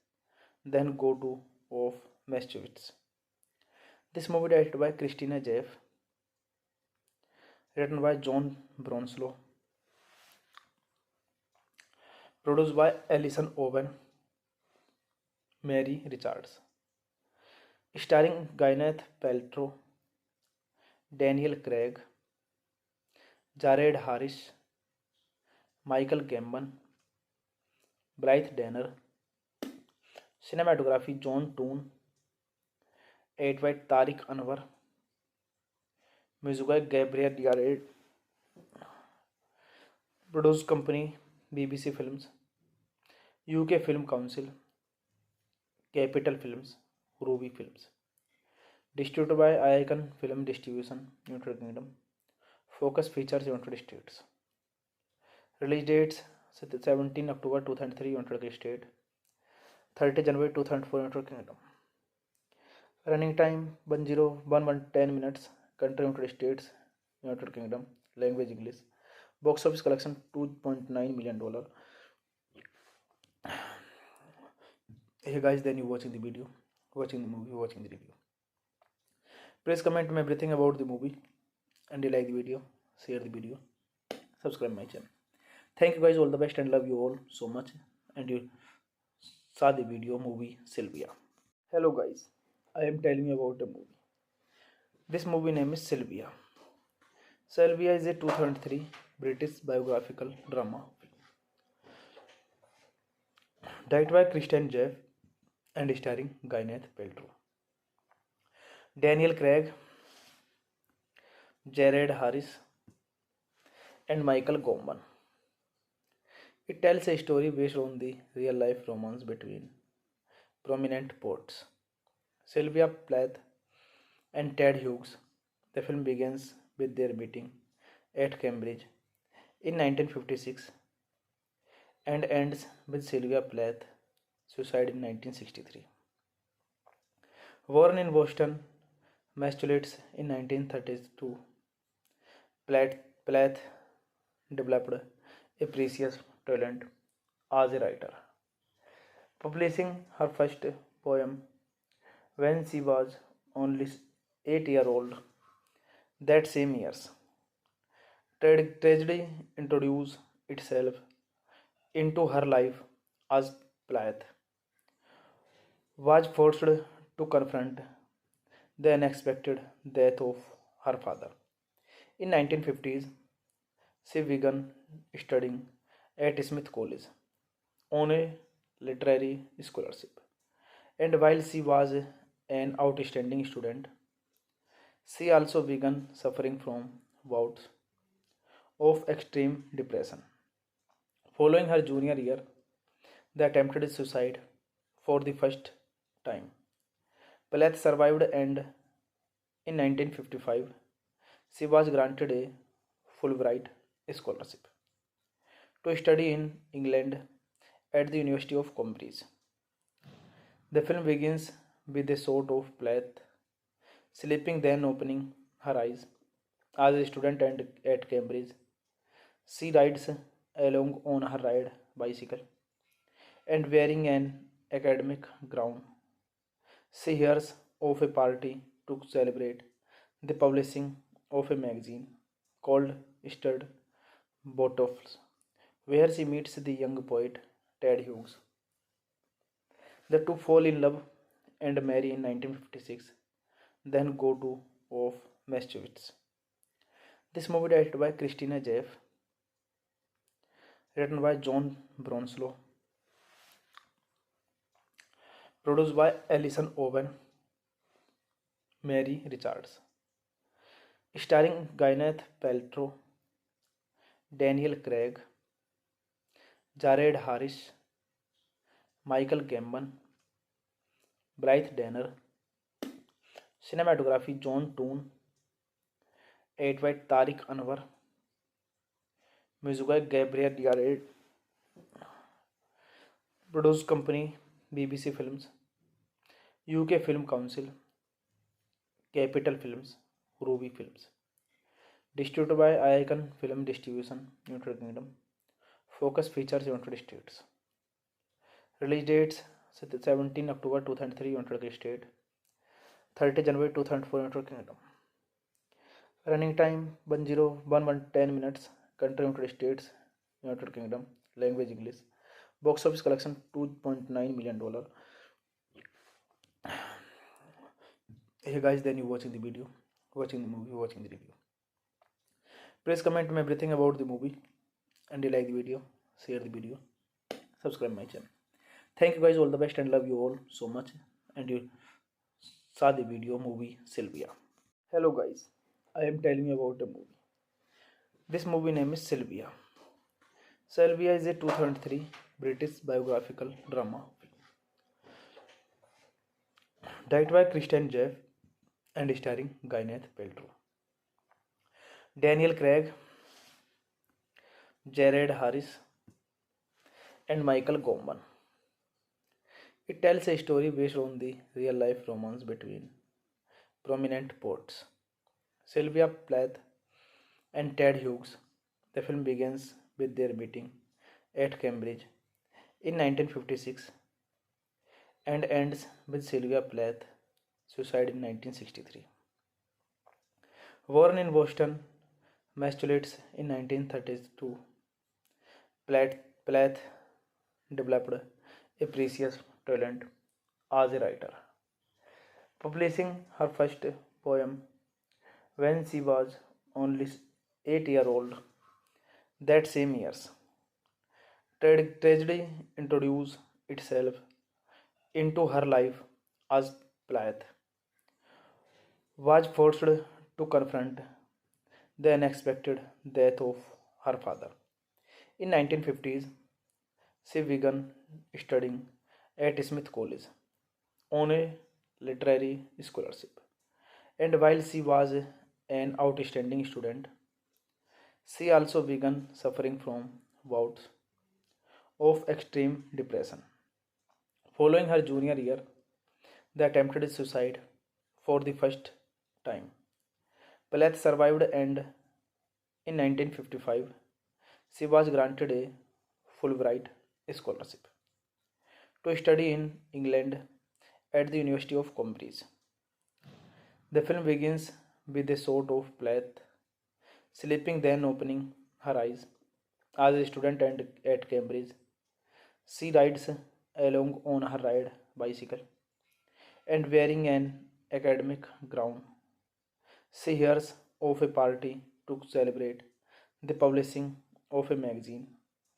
then go to of Massachusetts. This movie directed by Christina Jeff, written by John Bronslow, produced by Alison Owen, Mary Richards, starring Gwyneth Paltrow, Daniel Craig, Jared Harris, Michael Gambon, Blythe Danner, cinematography John Toon, edited by Tariq Anwar, music by Gabriel Yared, produced company BBC Films, UK Film Council, Capital Films, Ruby Films, distributed by Icon Film Distribution, United Kingdom, Focus Features, United States. Release dates 17 October 2003, United States, 30 January 2004, United Kingdom. Running time 10 minutes. Country United States, United Kingdom. Language English. Box office collection $2.9 million. Hey guys, then you watching the video, watching the movie, watching the review. Please comment me everything about the movie, and you like the video, share the video, subscribe my channel. Thank you guys, all the best, and love you all so much. And you saw the video movie Sylvia. Hello guys, I am telling you about a movie. This movie name is Sylvia. Sylvia is a 2003 British biographical drama directed by Christian Jeff and starring Gwyneth Paltrow, Daniel Craig, Jared Harris, and Michael Gambon. It tells a story based on the real life romance between prominent poets Sylvia Plath and Ted Hughes. The film begins with their meeting at Cambridge in 1956 and ends with Sylvia Plath's suicide in 1963. Born in Boston, Massachusetts in 1932, Plath developed a precious talent as a writer, publishing her first poem when she was only 8 years old. That same year, tragedy introduced itself into her life as Plath was forced to confront the unexpected death of her father. In 1950s, she began studying at Smith College on a literary scholarship. And while she was an outstanding student, she also began suffering from bouts of extreme depression. Following her junior year, they attempted suicide for the first time. Plath survived, and in 1955 she was granted a Fulbright scholarship to study in England at the University of Cambridge. The film begins with a shot of Plath sleeping, then opening her eyes. As a student at Cambridge, she rides along on her ride bicycle and wearing an academic gown. She hears of a party to celebrate the publishing of a magazine called Stud Bottles, where she meets the young poet Ted Hughes. The two fall in love and marry in 1956, then go to of Massachusetts. This movie directed by Christina Jeff, written by John Bronslow, produced by Alison Owen, Mary Richards, starring Gwyneth Paltrow, Daniel Craig, Jared Harris, Michael Gambon, Blythe Danner, cinematography John Toon, edited by Tariq Anwar, music by Gabriel Yared, produced company BBC Films, UK Film Council, Capital Films, Ruby Films. Distributed by Icon Film Distribution, United Kingdom. Focus features United States. Release dates 17 October 2003 United States, 30 January 2004 United Kingdom. Running time 10 minutes. Country United States, United Kingdom. Language English. Box office collection $2.9 million. Hey guys, then you watching the video, watching the movie, watching the review. Please comment me everything about the movie, and you like the video, share the video, subscribe my channel. Thank you guys, all the best, and love you all so much. And you saw the video movie Sylvia. Hello guys, I am telling you about a movie. This movie name is Sylvia. Sylvia is a 2003 British biographical drama film, directed by Christian Jeff and starring Gwyneth Paltrow, Daniel Craig, Jared Harris, and Michael Gambon. It tells a story based on the real-life romance between prominent poets Sylvia Plath and Ted Hughes. The film begins with their meeting at Cambridge in 1956 and ends with Sylvia Plath's suicide in 1963. Born in Boston, Massachusetts in 1932, Plath developed a precious talent as a writer, publishing her first poem when she was only 8 years old. That same year, tragedy introduced itself into her life as Plath was forced to confront the unexpected death of her father. In 1950s, she began studying at Smith College on a literary scholarship. And while she was an outstanding student, she also began suffering from bouts of extreme depression. Following her junior year, they attempted suicide for the first time. Plath survived, and in 1955, she was granted a Fulbright scholarship to study in England at the University of Cambridge. The film begins with a shot of Plath sleeping, then opening her eyes. As a student at Cambridge, she rides along on her ride bicycle and wearing an academic gown. She hears of a party to celebrate the publishing of a magazine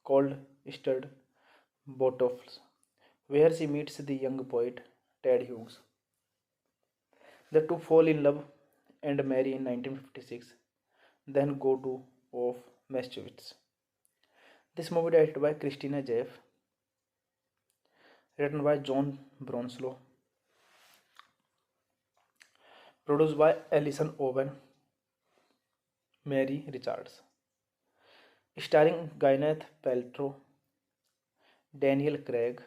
called Stud Bottles, where she meets the young poet Ted Hughes. The two fall in love and marry in 1956, then go to of Massachusetts. This movie directed by Christina Jeff, written by John Bronslow, produced by Alison Owen, Mary Richards, starring Gwyneth Paltrow, Daniel Craig,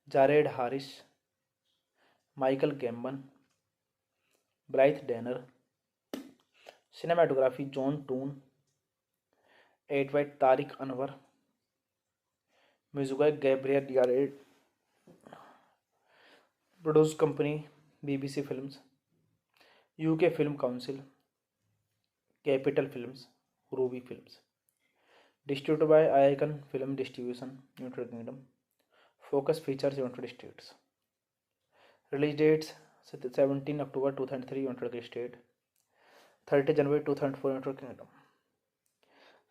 Jared Harris, Michael Gambon, Blythe Danner. Cinematography John Toon, edited by Tariq Anwar, music by Gabriel Yared, produced company BBC Films, UK Film Council, Capital Films, Ruby Films. Distributed by Icon Film Distribution, United Kingdom. Focus features United States. Release dates 17 October 2003 United States, 30 January 2004 United Kingdom.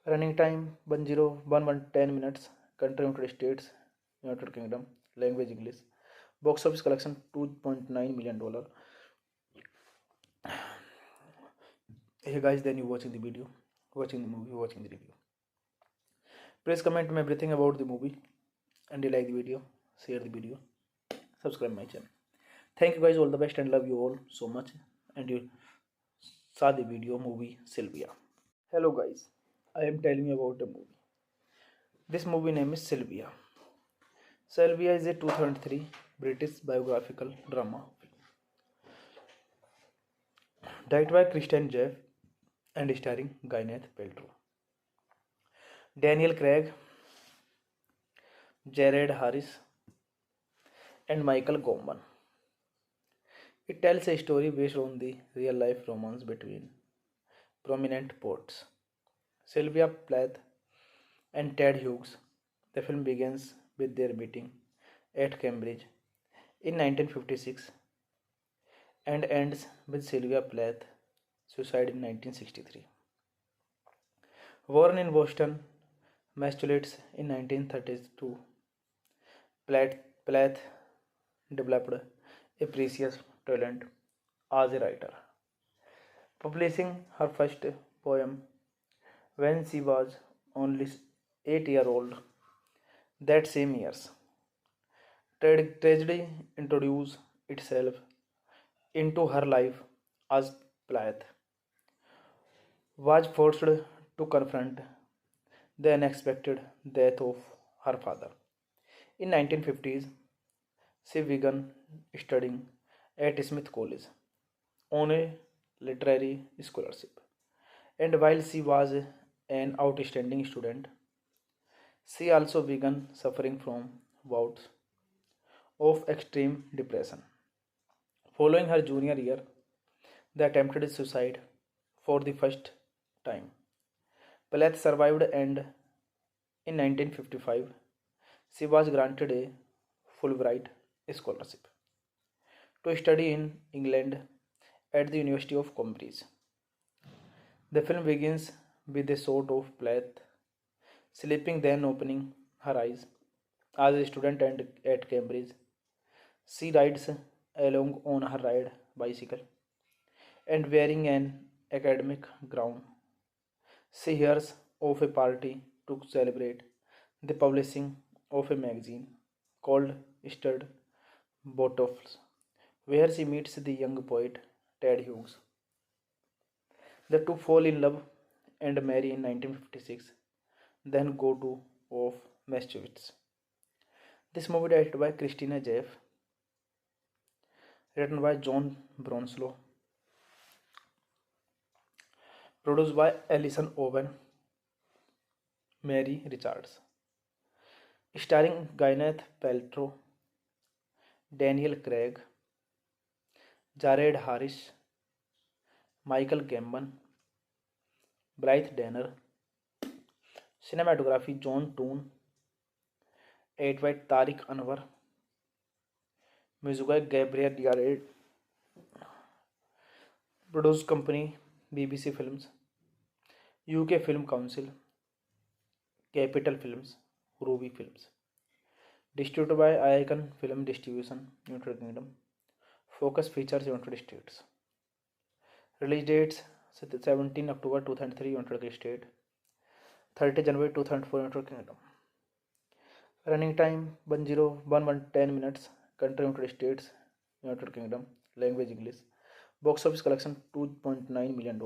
Running time 10 minutes. Country United States, United Kingdom. Language English. Box office collection $2.9 million. Hey guys, then you watching the video, watching the movie, watching the review. Please comment me everything about the movie, and you like the video, share the video, subscribe my channel. Thank you guys, all the best, and love you all so much. And you saw the video movie Sylvia. Hello guys, I am telling you about a movie. This movie name is Sylvia. Sylvia is a 2003 British biographical drama directed by Christian Jeff and starring Gwyneth Paltrow, Daniel Craig, Jared Harris, and Michael Gambon. It tells a story based on the real life romance between prominent poets Sylvia Plath and Ted Hughes. The film begins with their meeting at Cambridge in 1956 and ends with Sylvia Plath's suicide in 1963. Born in Boston, Massachusetts in 1932, Plath developed a precious talent as a writer, publishing her first poem when she was only 8 years old. That same year, tragedy introduced itself into her life as Plath was forced to confront the unexpected death of her father. In 1950s, she began studying at Smith College on a literary scholarship. And while she was an outstanding student, she also began suffering from bouts of extreme depression. Following her junior year, they attempted suicide for the first time. Plath survived, and in 1955 she was granted a Fulbright scholarship to study in England at the University of Cambridge. The film begins with a shot of Plath sleeping, then opening her eyes as a student at Cambridge. She rides along on her ride bicycle and wearing an academic gown. She hears of a party to celebrate the publishing of a magazine called Stud Bottles, where she meets the young poet Ted Hughes. The two fall in love and marry in 1956, then go to of Massachusetts. This movie directed by Christina Jeff, written by John Bronslow, produced by Alison Owen, Mary Richards, starring Gwyneth Paltrow, Daniel Craig, Jared Harris, Michael Gambon, Blythe Danner, cinematography John Toon, edited by Tariq Anwar, music by Gabriel Yared, produced company BBC Films, UK Film Council, Capital Films, Ruby Films. Distributed by Icon Film Distribution, United Kingdom. Focus Features, United States. Release dates 17 October 2003, United States. 30 January 2004, United Kingdom. Running time 10 minutes. Country United States, United Kingdom. Language English. Box office collection $2.9 million.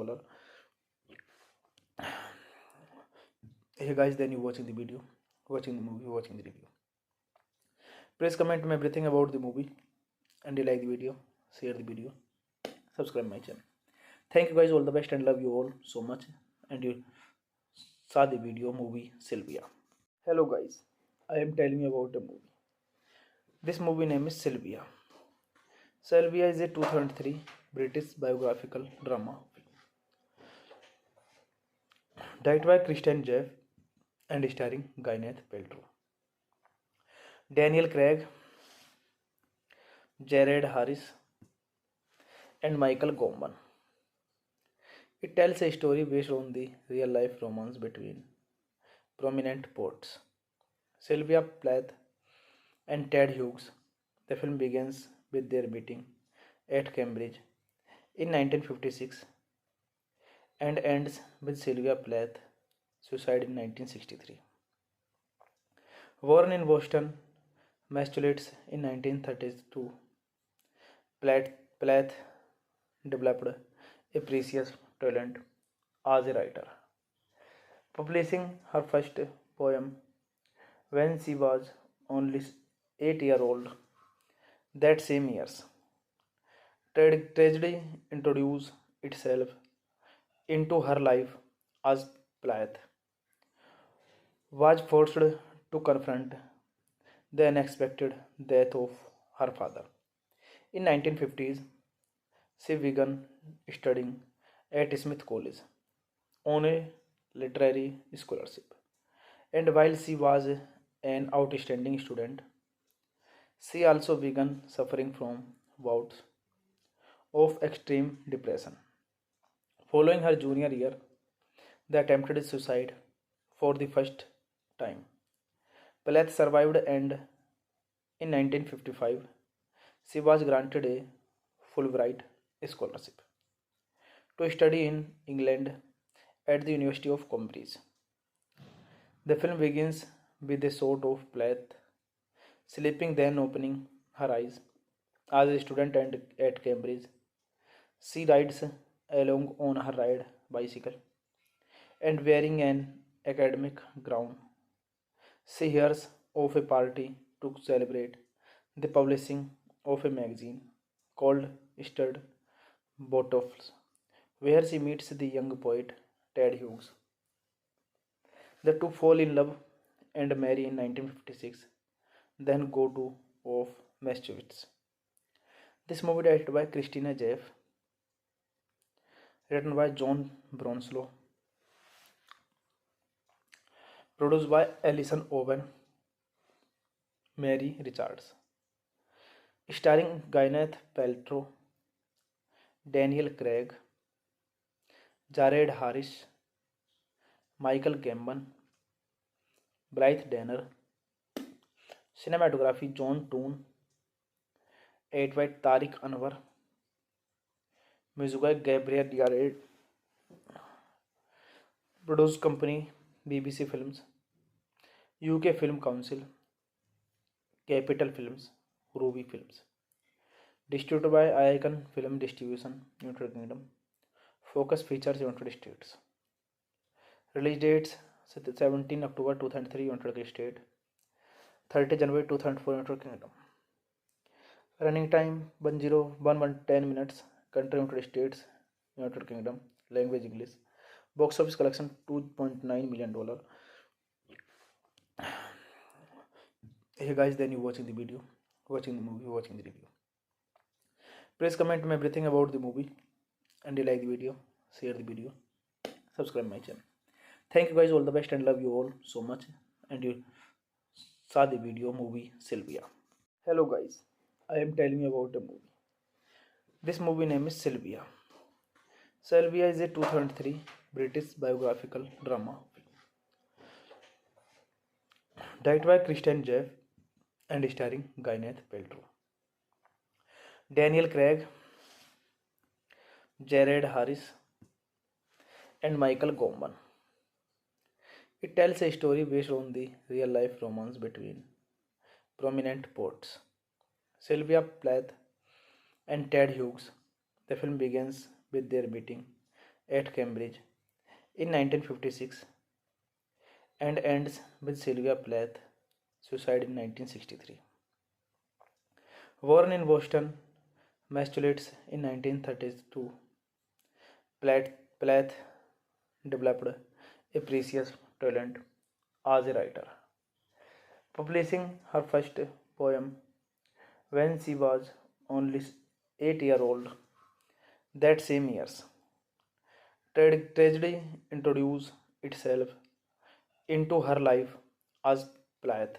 Hey guys, then you watching the video, watching the movie, watching the review. Please comment me everything about the movie, and you like the video, share the video, subscribe my channel. Thank you guys, all the best, and love you all so much. And you saw the video movie Sylvia. Hello guys, I am telling you about a movie. This movie name is Sylvia. Sylvia is a 2003 British biographical drama directed by Christian Jeff and starring Gwyneth Paltrow, Daniel Craig, Jared Harris, and Michael Gambon. It tells a story based on the real life romance between prominent poets Sylvia Plath and Ted Hughes. The film begins with their meeting at Cambridge in 1956 and ends with Sylvia Plath's suicide in 1963. Born in Boston, Massachusetts in 1932, Plath developed a precious talent as a writer, publishing her first poem when she was only 8-year-old. That same years, tragedy introduced itself into her life as Plath was forced to confront the unexpected death of her father. In 1950s, she began studying at Smith College on a literary scholarship. And while she was an outstanding student, she also began suffering from bouts of extreme depression. Following her junior year, they attempted suicide for the first time. Plath survived, and in 1955 she was granted a Fulbright scholarship to study in England at the University of Cambridge. The film begins with a shot of Plath sleeping, then opening her eyes as a student at Cambridge. She rides along on her ride bicycle and wearing an academic gown. She hears of a party to celebrate the publishing of a magazine called Stud Bottles, where she meets the young poet Ted Hughes. The two fall in love and marry in 1956, then go to of Massachusetts. This movie directed by Christina Jeff, written by John Bronslow, produced by Alison Owen, Mary Richards, starring Gwyneth Paltrow, Daniel Craig, Jared Harris, Michael Gambon, Blythe Danner, cinematography John Toon, edited by Tariq Anwar, music by Gabriel Yared, produced company BBC Films, UK Film Council, Capital Films, Ruby Films. Distributed by Icon Film Distribution, United Kingdom. Focus Features, United States. Release dates 17 October 2003, United States. 30 January 2004, United Kingdom. Running time 10 minutes. Country United States, United Kingdom. Language English. Box office collection $2.9 million. Hey guys, then you watching the video, watching the movie, watching the review. Please comment me everything about the movie, and you like the video, share the video, subscribe my channel. Thank you guys, all the best, and love you all so much. And you saw the video movie Sylvia. Hello guys, I am telling you about the movie. This movie name is Sylvia. Sylvia is a 2003 British biographical drama directed by Christian Jeff and starring Gwyneth Paltrow, Daniel Craig, Jared Harris, and Michael Gambon. It tells a story based on the real-life romance between prominent poets Sylvia Plath and Ted Hughes. The film begins with their meeting at Cambridge in 1956 and ends with Sylvia Plath suicide in 1963. Born in Boston, Massachusetts in 1932, Plath developed a precious talent as a writer, publishing her first poem when she was only 8-year-old. That same years, tragedy introduced itself into her life as Plath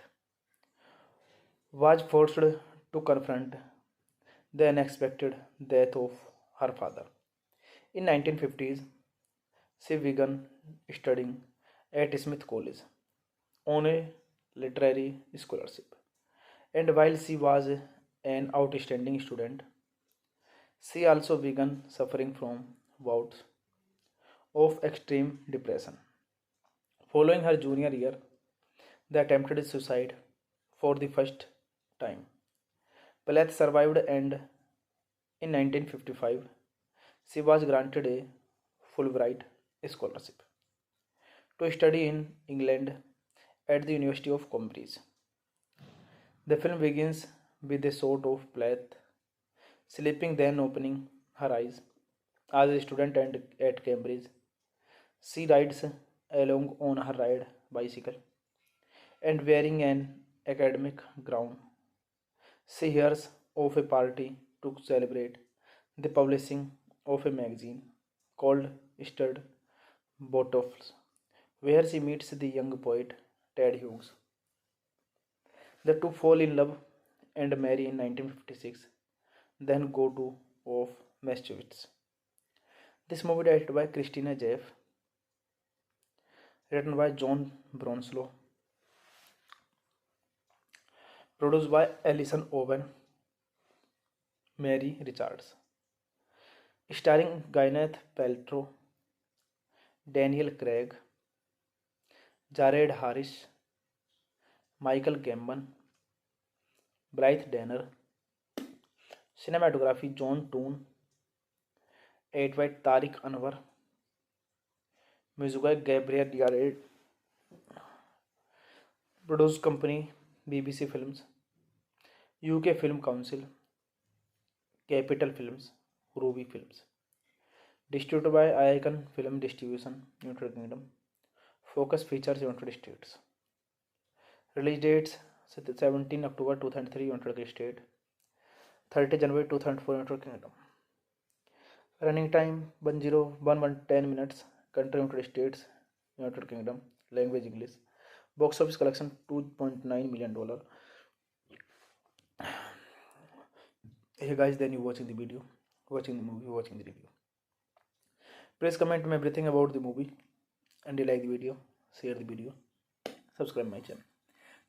was forced to confront the unexpected death of her father. In 1950s, she began studying at Smith College on a literary scholarship. And while she was an outstanding student, she also began suffering from bouts of extreme depression. Following her junior year, they attempted suicide for the first time. Plath survived, and in 1955 she was granted a Fulbright scholarship to study in England at the University of Cambridge. The film begins with a shot of Plath sleeping, then opening her eyes. As a student at Cambridge, she rides along on her ride bicycle and wearing an academic gown. She hears of a party to celebrate the publishing of a magazine called Stud Bottles, where she meets the young poet Ted Hughes. The two fall in love and marry in 1956, then go to of Massachusetts. This movie directed by Christina Jeff, written by John Bronslow, produced by Alison Owen, Mary Richards, starring Gwyneth Paltrow, Daniel Craig, Jared Harris, Michael Gambon, Blythe Danner, cinematography John Toon, edited by Tariq Anwar, music by Gabriel Yared, produced company BBC Films, UK Film Council, Capital Films, Ruby Films, distributed by Icon Film Distribution, United Kingdom, Focus Features, United States. Release dates 17 October 2003, United States, 30 January 2004, United Kingdom. Running time 10 minutes. Country United States, United Kingdom. Language English. Box office collection $2.9 million. Hey guys, then you watching the video, watching the movie, watching the review. Please comment me everything about the movie, and you like the video, share the video, subscribe my channel.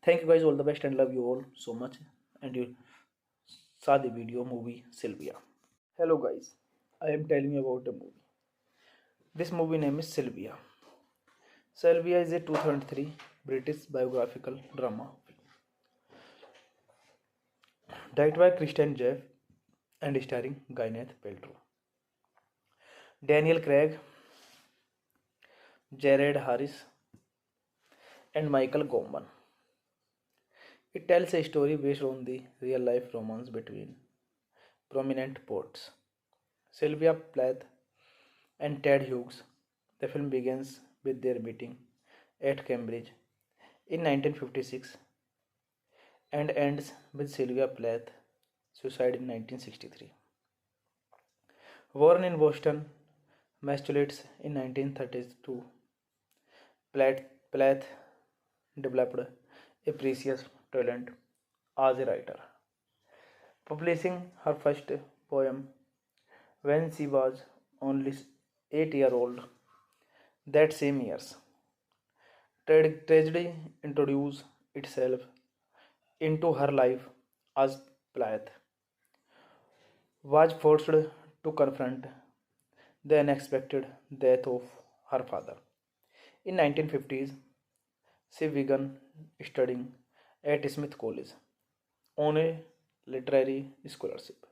Thank you guys, all the best, and love you all so much. And you saw the video movie Sylvia. Hello guys, I am telling you about a movie. This movie name is Sylvia. Sylvia is a 2003 British biographical drama film, directed by Christian Jeff and starring Gwyneth Paltrow, Daniel Craig, Jared Harris, and Michael Gambon. It tells a story based on the real life romance between prominent poets Sylvia Plath and Ted Hughes. The film begins with their meeting at Cambridge in 1956 and ends with Sylvia Plath's suicide in 1963. Born in Boston, Massachusetts in 1932, Plath developed a precious talent as a writer, publishing her first poem when she was only 8 years old. That same year, tragedy introduced itself into her life as Plath was forced to confront the unexpected death of her father. In 1950s, she began studying at Smith College on a literary scholarship.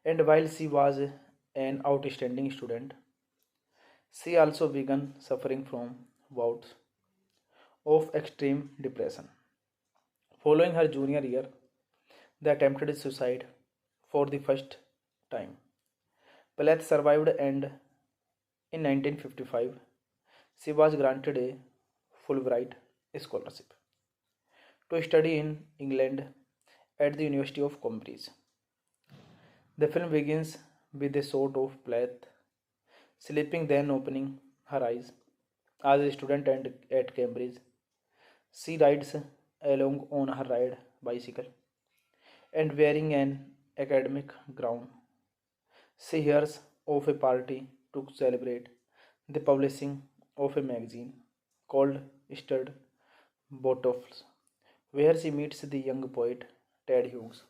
And while she was an outstanding student, she also began suffering from bouts of extreme depression. Following her junior year, they attempted suicide for the first time. Plath survived, and in 1955 she was granted a Fulbright scholarship to study in England at the University of Cambridge. The film begins with a shot of Plath sleeping, then opening her eyes. As a student at Cambridge, she rides along on her ride bicycle and wearing an academic gown. She hears of a party to celebrate the publishing of a magazine called Stud Bottles, where she meets the young poet Ted Hughes.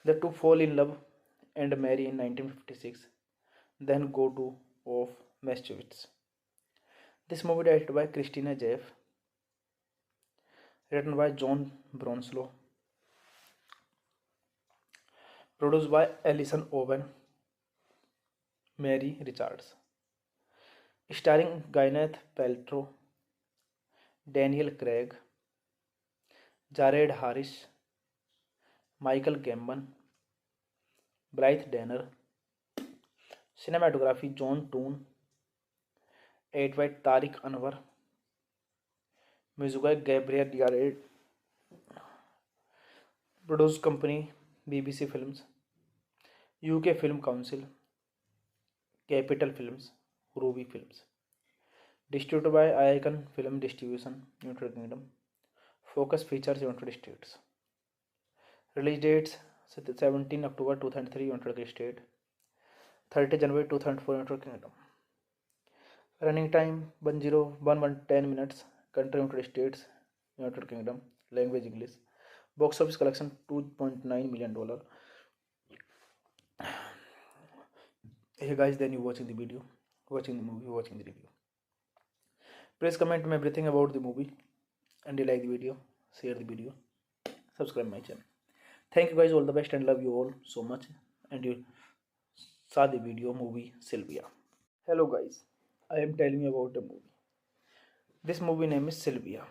The two fall in love and marry in 1956, then go to of Massachusetts. This movie directed by Christina Jeff, written by John Bronslow, produced by Alison Owen, Mary Richards, starring Gwyneth Paltrow, Daniel Craig, Jared Harris, Michael Gambon, Blythe Danner. Cinematography John Toon, Edit by Tariq Anwar. Music by Gabriel Yared. Produced company BBC Films, UK Film Council, Capital Films, Ruby Films. Distributed by Icon Film Distribution, United Kingdom. Focus Features, United States. Release dates 17 October 2003, United States. 30 January 2004, United Kingdom. Running time 10 minutes. Country United States, United Kingdom. Language English. Box office collection $2.9 million. Hey guys, then you watching the video, watching the movie, watching the review. Please comment me everything about the movie, and you like the video, share the video, subscribe my channel. Thank you guys, all the best, and love you all so much. And you saw the video movie Sylvia. Hello guys, I am telling you about the movie. This movie name is Sylvia.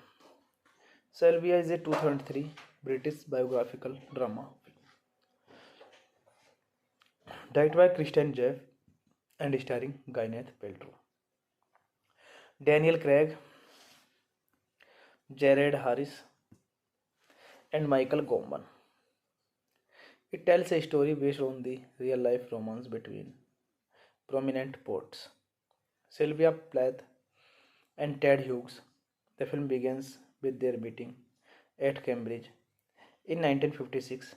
Sylvia is a 2003 British biographical drama directed by Kristen Jeff and starring Gwyneth Paltrow, Daniel Craig, Jared Harris, and Michael Gambon. It tells a story based on the real-life romance between prominent poets Sylvia Plath and Ted Hughes. The film begins with their meeting at Cambridge in 1956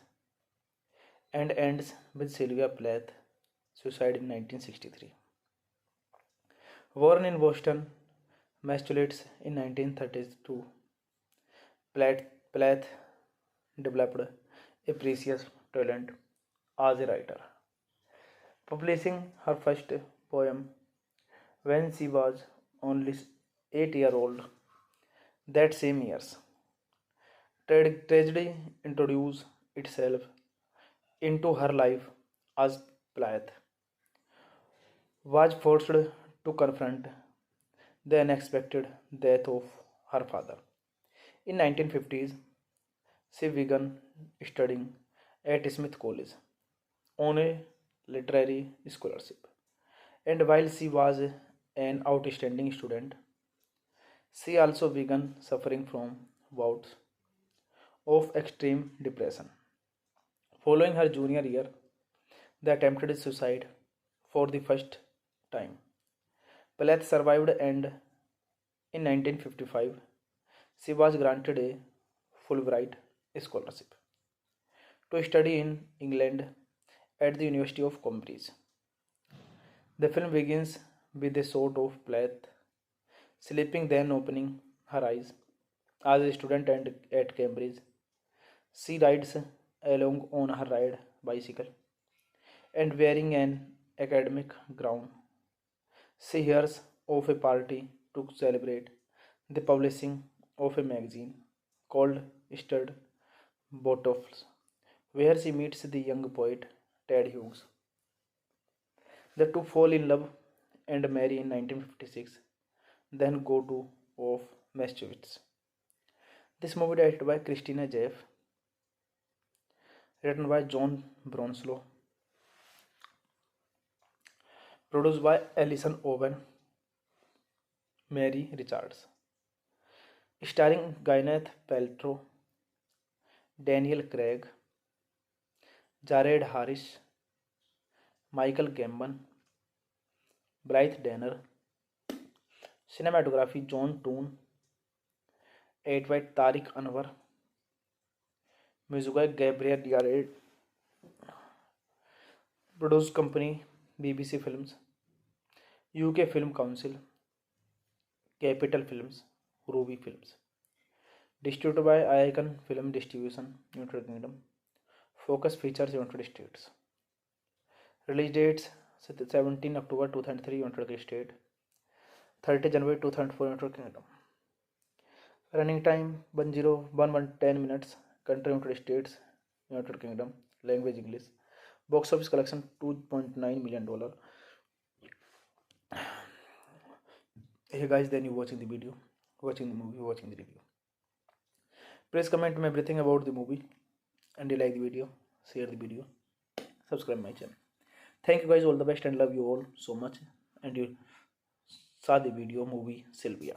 and ends with Sylvia Plath's suicide in 1963. Born in Boston, Massachusetts in 1932, Plath developed a precious talent as a writer, publishing her first poem when she was only 8 years old. That same year, tragedy introduced itself into her life as Plath was forced to confront the unexpected death of her father. In 1950s, she began studying at Smith College on a literary scholarship. And while she was an outstanding student, she also began suffering from bouts of extreme depression. Following her junior year, they attempted suicide for the first time. Plath survived, and in 1955 she was granted a Fulbright scholarship to study in England at the University of Cambridge. The film begins with a shot of Plath sleeping, then opening her eyes as a student at Cambridge. She rides along on her ride bicycle and wearing an academic gown. She hears of a party to celebrate the publishing of a magazine called Stud Bottles, where she meets the young poet Ted Hughes. The two fall in love and marry in 1956, then go to of Massachusetts. This movie directed by Christina Jeff, written by John Bronslow, produced by Alison Owen, Mary Richards, starring Gwyneth Paltrow, Daniel Craig, Jared Harris, Michael Gambon, Blythe Danner. Cinematography John Toon, Edit by Tariq Anwar. Music by Gabriel Yared. Produced company BBC Films, UK Film Council, Capital Films, Ruby Films. Distributed by Icon Film Distribution, United Kingdom. Focus Features, United States. Release dates 17 October 2003, United States. 30 January 2004, United Kingdom. Running time 10 minutes. Country United States, United Kingdom. Language English. Box office collection $2.9 million. Hey guys, then you watching the video, watching the movie, watching the review. Please comment me everything about the movie, and you like the video, share the video, subscribe my channel. Thank you guys, all the best, and love you all so much. And you saw the video movie Sylvia.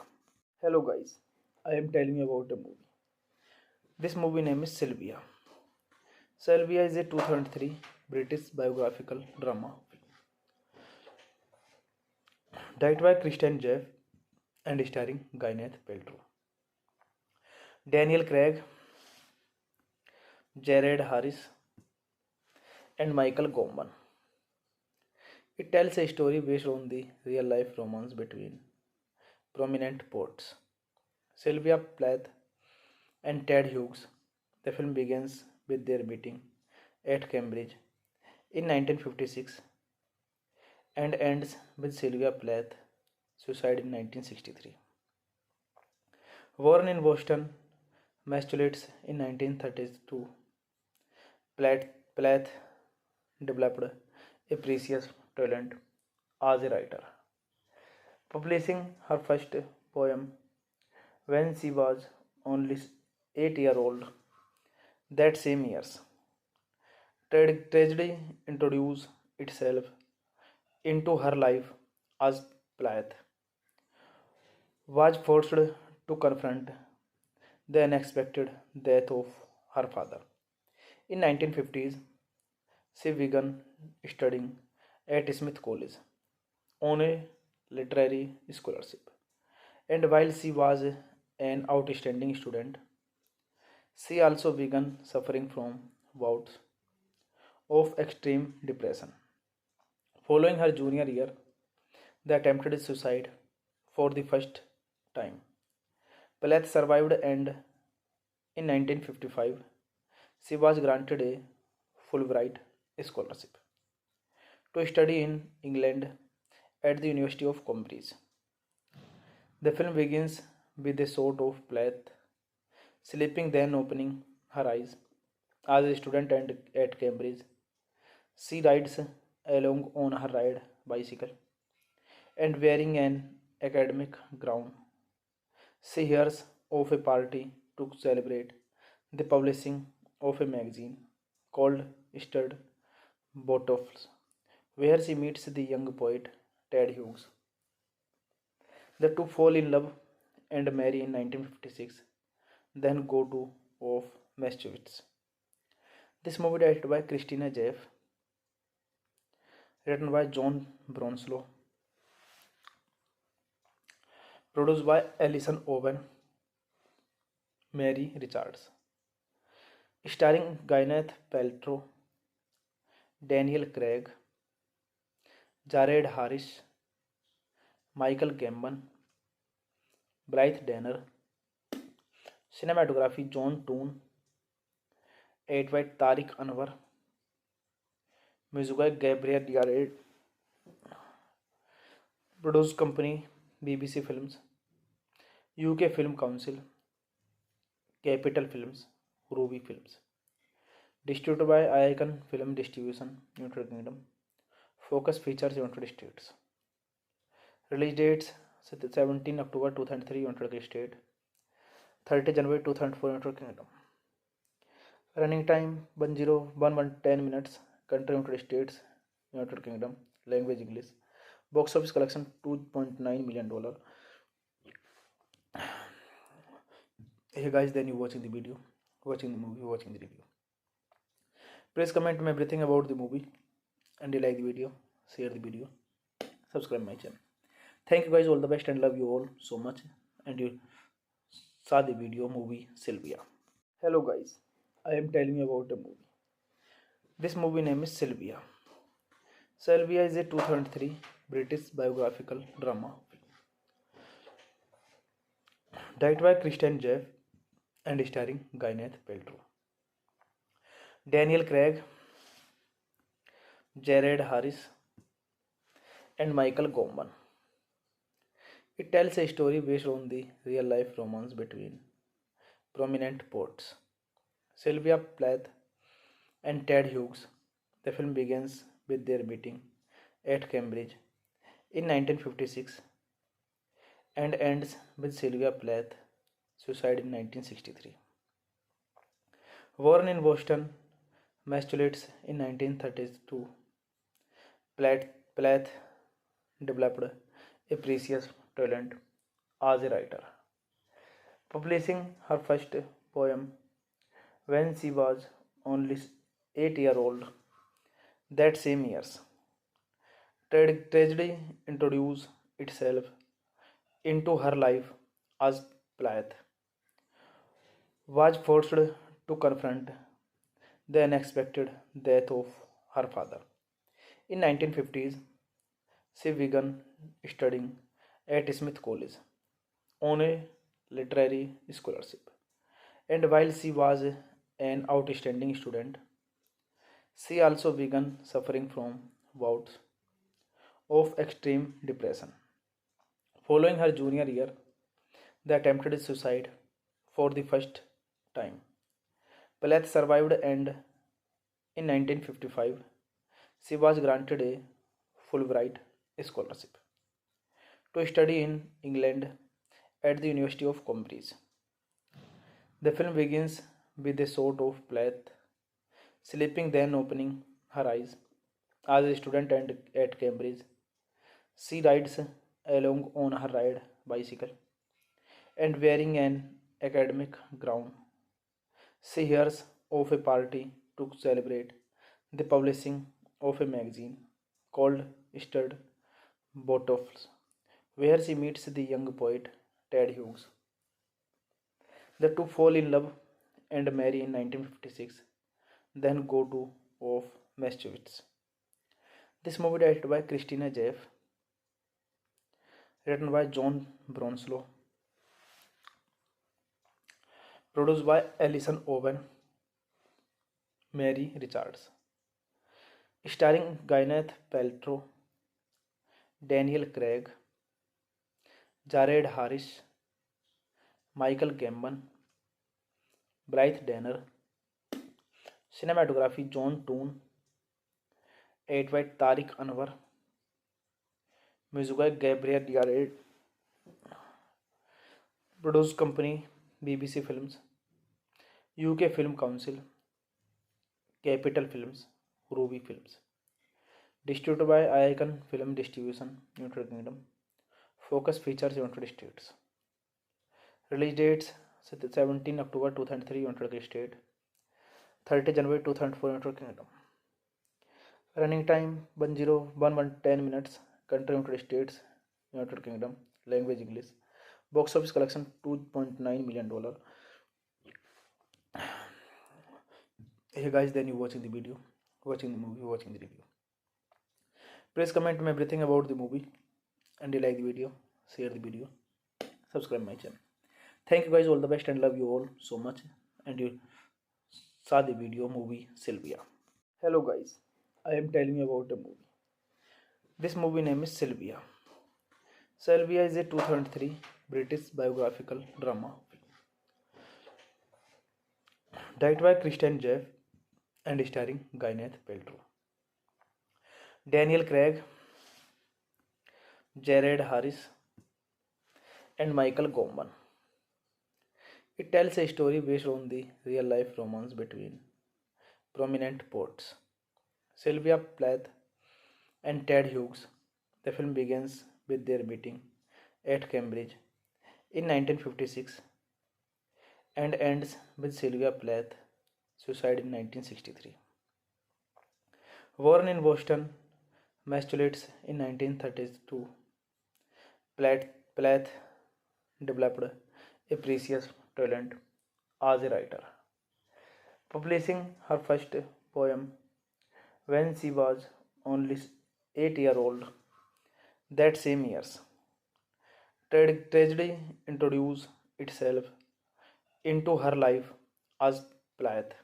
Hello guys, I am telling you about a movie. This movie name is Sylvia. Sylvia is a 2003 British biographical drama directed by Christian Jeff and starring Gwyneth Paltrow, Daniel Craig, Jared Harris, and Michael Gambon. It tells a story based on the real life romance between prominent poets Sylvia Plath and Ted Hughes. The film begins with their meeting at Cambridge in 1956 and ends with Sylvia Plath's suicide in 1963. Born in Boston, Massachusetts in 1932, Plath developed a precious talent as a writer, publishing her first poem when she was only 8 years old. That same year, tragedy introduced itself into her life as Plath was forced to confront the unexpected death of her father. In 1950s, she began studying at Smith College on a literary scholarship. And while she was an outstanding student, she also began suffering from bouts of extreme depression. Following her junior year, they attempted suicide for the first time. Plath survived, and in 1955 she was granted a Fulbright scholarship to study in England at the University of Cambridge. The film begins with a shot of Plath sleeping, then opening her eyes as a student at Cambridge. She rides along on her ride bicycle and wearing an academic gown. She hears of a party to celebrate the publishing of a magazine called Stud Bottles, where she meets the young poet Ted Hughes. The two fall in love and marry in 1956, then go to of Massachusetts. This movie directed by Christina Jeff, written by John Bronslow, produced by Alison Owen, Mary Richards, starring Gwyneth Paltrow, Daniel Craig, Jared Harris, Michael Gambon, Blythe Danner. Cinematography John Toon, edited by Tariq Anwar, music by Gabriel Yared, produced company BBC Films, UK Film Council, Capital Films, Ruby Films. Distributed by Icon Film Distribution, United Kingdom. Focus Features, United States. Release dates 17 October 2003, United States. 30 January 2004, United Kingdom. Running time 10 minutes. Country United States, United Kingdom. Language English. Box office collection $2.9 million. Hey guys, then you watching the video, watching the movie, watching the review. Please comment me everything about the movie, and you like the video, share the video, subscribe my channel. Thank you guys, all the best, and love you all so much. And you saw the video movie Sylvia. Hello guys, I am telling you about a movie. This movie name is Sylvia. Sylvia is a 2003 British biographical drama directed by Christian Jeff and starring Gwyneth Paltrow, Daniel Craig, Jared Harris, and Michael Gambon. It tells a story based on the real life romance between prominent poets Sylvia Plath and Ted Hughes. The film begins with their meeting at Cambridge in 1956 and ends with Sylvia Plath's suicide in 1963. Born in Boston, Massachusetts in 1932, Plath developed a precious talent as a writer, publishing her first poem when she was only 8 years old. That same year, tragedy introduced itself into her life as Plath was forced to confront the unexpected death of her father. In 1950s, she began studying at Smith College on a literary scholarship. And while she was an outstanding student, she also began suffering from bouts of extreme depression. Following her junior year, they attempted suicide for the first time. Plath survived, and in 1955 she was granted a Fulbright scholarship to study in England at the University of Cambridge. The film begins with a shot of Plath sleeping, then opening her eyes as a student at Cambridge. She rides along on her ride bicycle and wearing an academic gown. She hears of a party to celebrate the publishing of a magazine called Stud Bottles, where she meets the young poet Ted Hughes. The two fall in love and marry in 1956, then go to of Massachusetts. This movie directed by Christina Jeff, written by John Bronslow, produced by Alison Owen, Mary Richards, starring Gwyneth Paltrow, Daniel Craig, Jared Harris, Michael Gambon, Blythe Danner, cinematography John Toon, edited by Tariq Anwar, music by Gabriel Yared, produced company BBC Films, UK Film Council, Capital Films, Ruby Films. Distributed by Icon Film Distribution, United Kingdom. Focus Features, United States. Release dates 17 October 2003, United States. 30 January 2004, United Kingdom. Running time 10 minutes. Country United States, United Kingdom. Language English. Box office collection $2.9 million. Hey guys, then you watching the video, watching the movie, watching the review. Please comment me everything about the movie, and you like the video, share the video, subscribe my channel. Thank you guys, all the best, and love you all so much. And you saw the video movie Sylvia. Hello guys, I am telling you about the movie. This movie name is Sylvia. Sylvia is a 2003 British biographical drama film, directed by Christian Jeff and starring Gwyneth Paltrow, Daniel Craig, Jared Harris, and Michael Gambon. It tells a story based on the real life romance between prominent poets Sylvia Plath and Ted Hughes. The film begins with their meeting at Cambridge in 1956 and ends with Sylvia Plath suicide in 1963. Born in Boston, Massachusetts in 1932, Plath developed a precious talent as a writer, publishing her first poem when she was only 8 years old. That same year, tragedy introduced itself into her life as Plath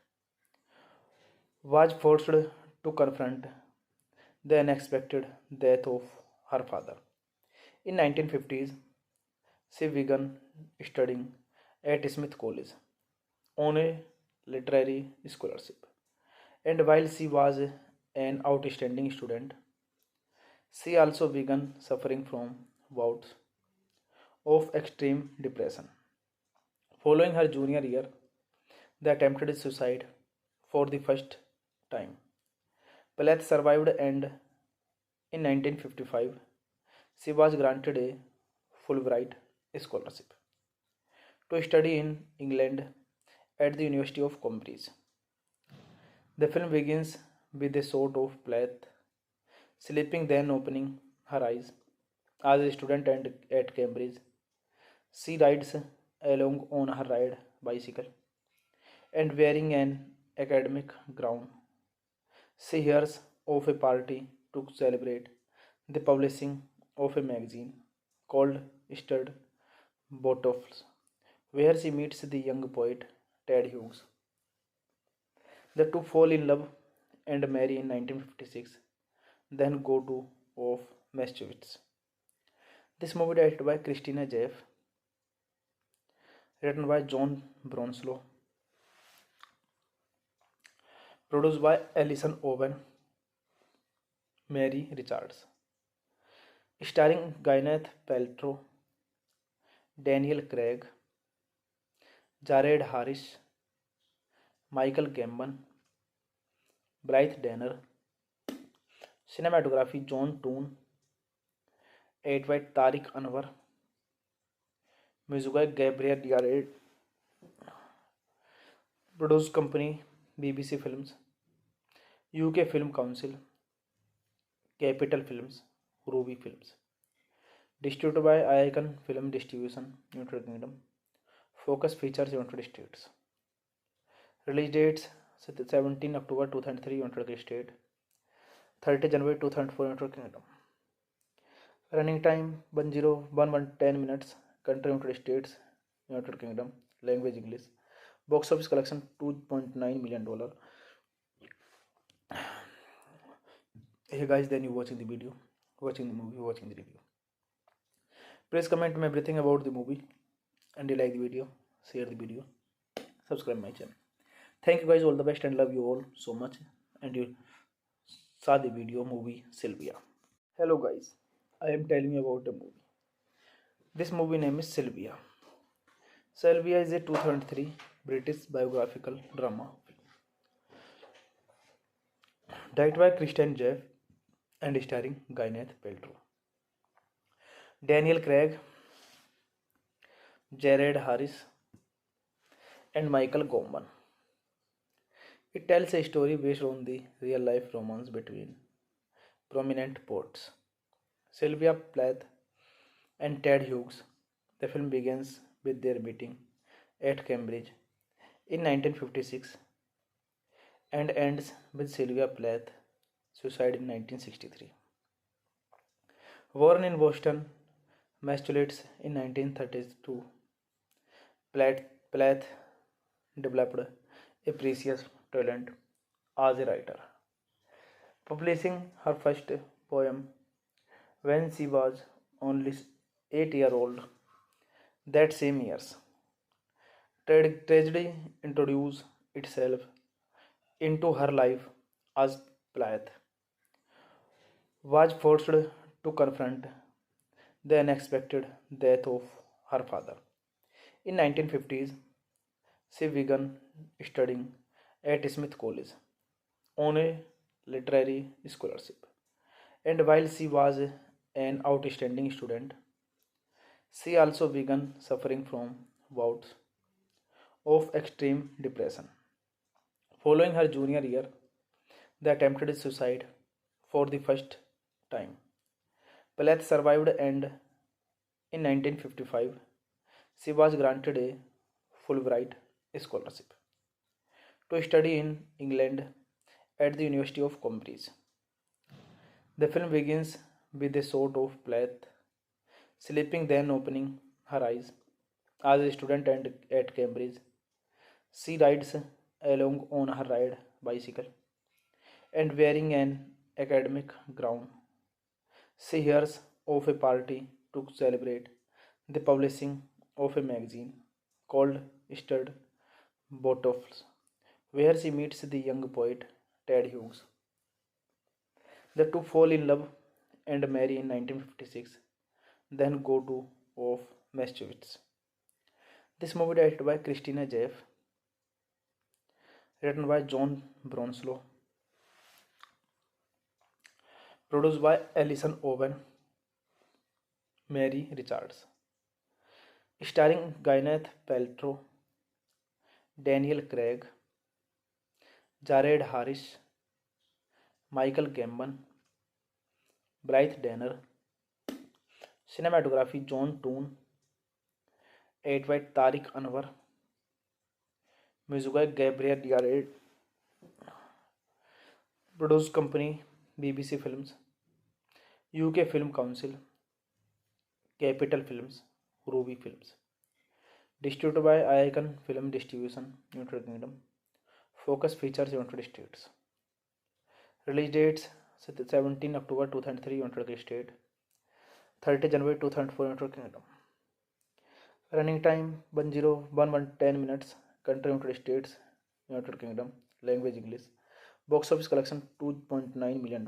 was forced to confront the unexpected death of her father. In 1950s, she began studying at Smith College on a literary scholarship. And while she was an outstanding student, she also began suffering from bouts of extreme depression. Following her junior year, They attempted suicide for the first time. Plath survived, and in 1955 she was granted a Fulbright scholarship to study in England at the University of Cambridge. The film begins with a shot of Plath sleeping, then opening her eyes. As a student at Cambridge, she rides along on her ride bicycle and wearing an academic gown. She hears of a party to celebrate the publishing of a magazine called Stud Bottles, where she meets the young poet Ted Hughes. The two fall in love and marry in 1956, then go to of Massachusetts. This movie directed by Christina Jeff, written by John Bronslow, produced by Alison Owen, Mary Richards, starring Gwyneth Paltrow, Daniel Craig, Jared Harris, Michael Gambon, Blythe Danner. Cinematography John Toon, edited by Tariq Anwar, music by Gabriel Yared, produced company BBC Films, UK Film Council, Capital Films, Ruby Films. Distributed by Icon Film Distribution, United Kingdom. Focus Features, United States. Release dates 17 October 2003, United States. 30 January 2004, United Kingdom. Running time 10 minutes. Country United States, United Kingdom. Language English. Box office collection $2.9 million. Hey guys, then you watching the video, watching the movie, watching the review. Please comment me everything about the movie, and you like the video, share the video, subscribe my channel. Thank you guys, all the best, and love you all so much. And you saw the video movie Sylvia. Hello guys, I am telling you about the movie. This movie name is Sylvia. Sylvia is a 2003 British biographical drama film, directed by Christian Jeff and starring Gwyneth Paltrow, Daniel Craig, Jared Harris, and Michael Gambon. It tells a story based on the real life romance between prominent poets Sylvia Plath and Ted Hughes. The film begins with their meeting at Cambridge in 1956 and ends with Sylvia Plath suicide in 1963. Born in Boston, Massachusetts in 1932, Plath developed a precious talent as a writer, publishing her first poem when she was only 8 years old. That same year, tragedy introduced itself into her life as Plath was forced to confront the unexpected death of her father. In 1950s, she began studying at Smith College on a literary scholarship. And while she was an outstanding student, she also began suffering from bouts of extreme depression. Following her junior year, they attempted suicide for the first time. Plath survived, and in 1955 she was granted a Fulbright scholarship to study in England at the University of Cambridge. The film begins with a shot of Plath sleeping, then opening her eyes. As a student at Cambridge, she rides along on her ride bicycle and wearing an academic gown. She hears of a party to celebrate the publishing of a magazine called Stud Bottles, where she meets the young poet Ted Hughes. The two fall in love and marry in 1956, then go to of Massachusetts. This movie directed by Christina Jeff, written by John Bronslow, produced by Alison Owen, Mary Richards, starring Gwyneth Paltrow, Daniel Craig, Jared Harris, Michael Gambon, Blythe Danner, cinematography John Toon, edited by Tariq Anwar, music by Gabriel Yared, produced company BBC Films, UK Film Council, Capital Films, Ruby Films, distributed by Icon Film Distribution, United Kingdom, Focus Features, United States. Release dates 17 October 2003, United States, 30 January 2004, United Kingdom. Running time 10 minutes. Country United States, United Kingdom. Language English. Box office collection $2.9 million.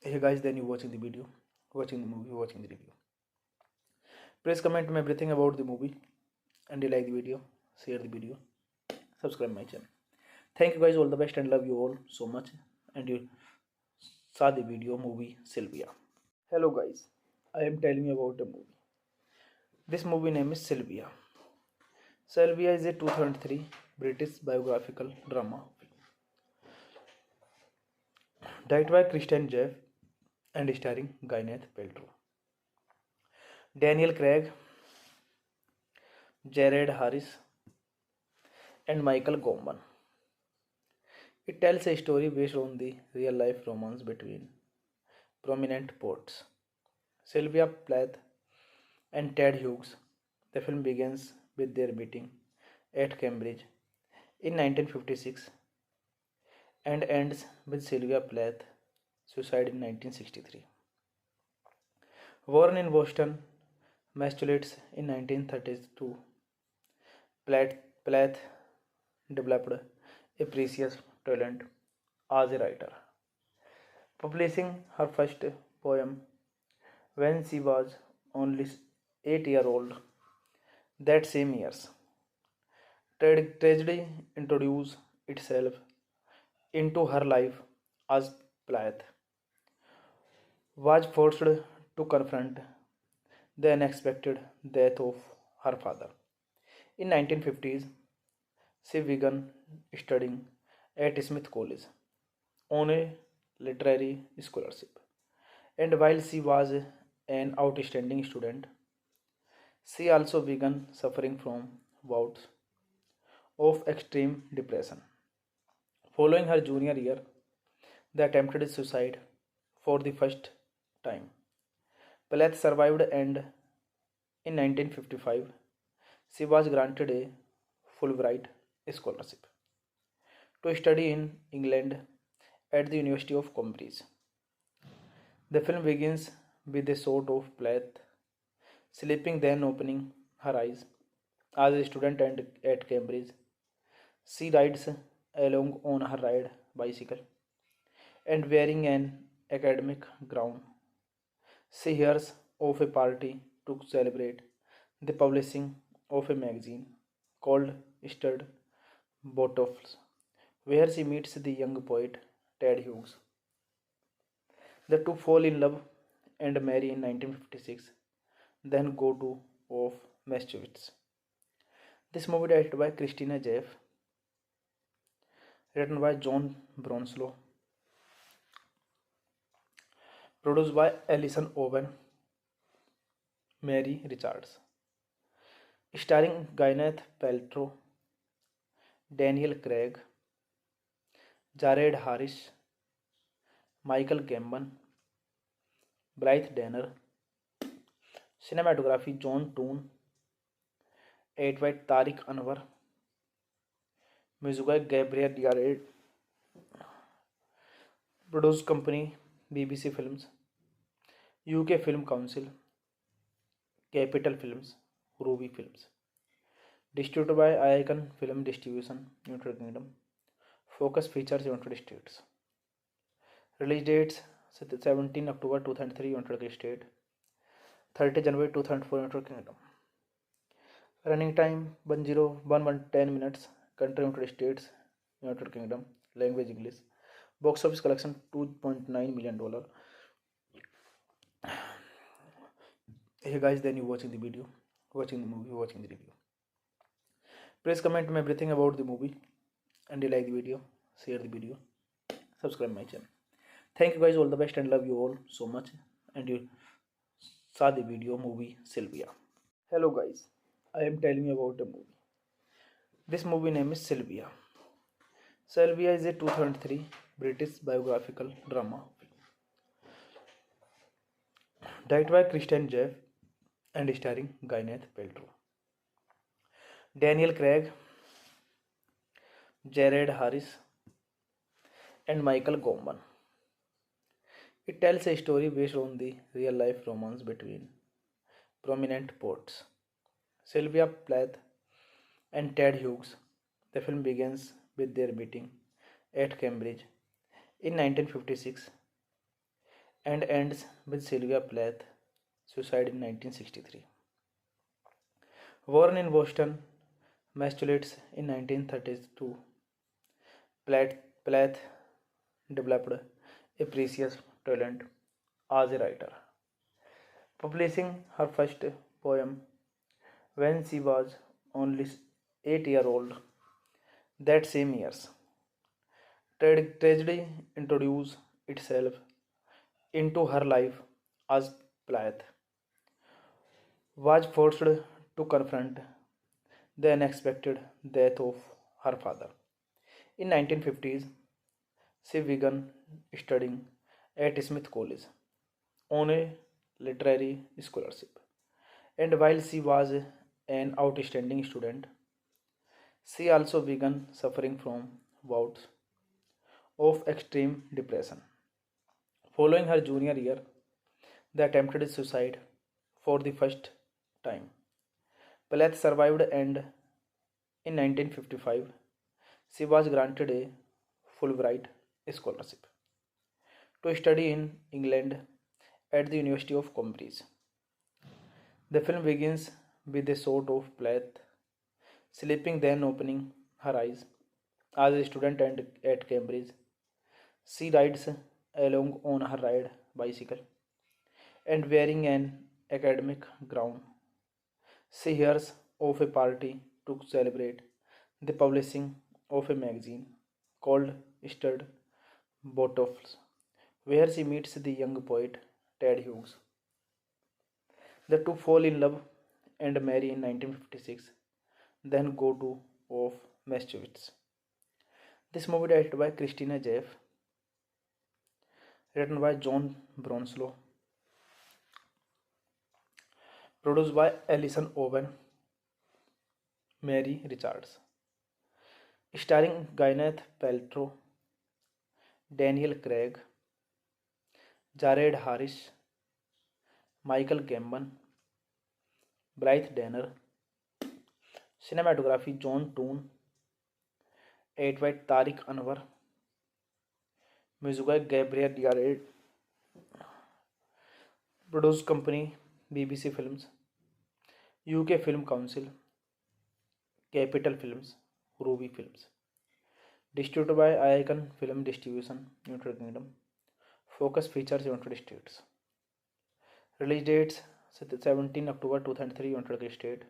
Hey guys, then you watching the video, watching the movie, watching the review. Please comment me everything about the movie, and you like the video, share the video, subscribe my channel. Thank you guys, all the best, and love you all so much. And you saw the video movie Sylvia. Hello guys, I am telling you about a movie. This movie name is Sylvia. Sylvia is a 2003 British biographical drama film directed by Christian Jeff and starring Gwyneth Paltrow, Daniel Craig, Jared Harris, and Michael Gambon. It tells a story based on the real-life romance between prominent poets Sylvia Plath and Ted Hughes. The film begins with their meeting at Cambridge in 1956 and ends with Sylvia Plath's suicide in 1963. Born in Boston, Massachusetts in 1932, Plath developed a precious talent as a writer, publishing her first poem when she was only 8 years old. That same year, tragedy introduced itself into her life as Plath was forced to confront the unexpected death of her father. In 1950s, she began studying at Smith College on a literary scholarship. And while she was an outstanding student, she also began suffering from bouts of extreme depression. Following her junior year, they attempted suicide for the first time. Plath survived, and in 1955, she was granted a Fulbright scholarship to study in England at the University of Cambridge. The film begins with a shot of Plath sleeping, then opening her eyes. As a student at Cambridge, she rides along on her ride bicycle and wearing an academic gown. She hears of a party to celebrate the publishing of a magazine called Stud Bottles, where she meets the young poet Ted Hughes. The two fall in love and marry in 1956, then go to of Massachusetts. This movie directed by Christina Jeff, written by John Bronslow, produced by Alison Owen, Mary Richards, starring Gwyneth Paltrow, Daniel Craig, Jared Harris, Michael Gambon, Blythe Danner, cinematography John Toon, edited by Tariq Anwar, music by Gabriel Yared, produced company BBC Films, UK Film Council, Capital Films, Ruby Films, distributed by Icon Film Distribution, United Kingdom, Focus Features, United States. Release dates 17 October 2003, United States, 30 January 2004, United Kingdom. Running time 10 minutes. Country United States, United Kingdom. Language English. Box office collection $2.9 million. Hey guys, then you watching the video, watching the movie, watching the review. Please comment me everything about the movie, and you like the video, share the video, subscribe my channel. Thank you guys, all the best, and love you all so much. And you saw the video movie Sylvia. Hello guys, I am telling you about a movie. This movie name is Sylvia. Sylvia is a 2003 British biographical drama directed by Christian Jeff and starring Gwyneth Paltrow, Daniel Craig, Jared Harris, and Michael Gambon. It tells a story based on the real life romance between prominent poets Sylvia Plath and Ted Hughes. The film begins with their meeting at Cambridge in 1956 and ends with Sylvia Plath's suicide in 1963. Born in Boston, Massachusetts in 1932, Plath developed a precious talent as a writer, publishing her first poem when she was only 8 years old. That same year, tragedy introduced itself into her life as Plath was forced to confront the unexpected death of her father. In 1950s, she began studying at Smith College on a literary scholarship. And while she was an outstanding student, she also began suffering from bouts of extreme depression. Following her junior year, they attempted suicide for the first time. Plath survived, and in 1955, she was granted a Fulbright scholarship to study in England at the University of Cambridge. The film begins with a shot of Plath sleeping, then opening her eyes as a student at Cambridge. She rides along on her ride bicycle and wearing an academic gown. She hears of a party to celebrate the publishing of a magazine called Stud Bottles, where she meets the young poet Ted Hughes. The two fall in love and marry in 1956, then go to of Massachusetts. This movie directed by Christina Jeff, written by John Bronslow, produced by Alison Owen, Mary Richards, starring Gwyneth Paltrow, Daniel Craig, Jared Harris, Michael Gambon, Blythe Danner. Cinematography John Toon, edited by Tariq Anwar, music by Gabriel Yared, produced company BBC Films, UK Film Council, Capital Films, Ruby Films. Distributed by Icon Film Distribution, United Kingdom. Focus Features, United States. Release dates 17 October 2003, United States.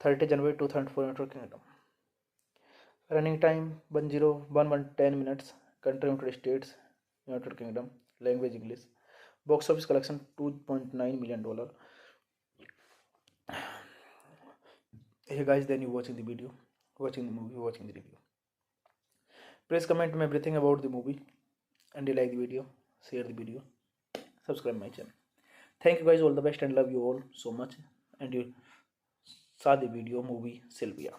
30 January 2004, United Kingdom. Running time 10 minutes. Country United States, United Kingdom. Language English. Box office collection $2.9 million. Hey guys, then you watching the video, watching the movie, watching the review. Please comment me everything about the movie, and you like the video, share the video, subscribe my channel. Thank you guys, all the best, and love you all so much. And you saw the video movie Sylvia.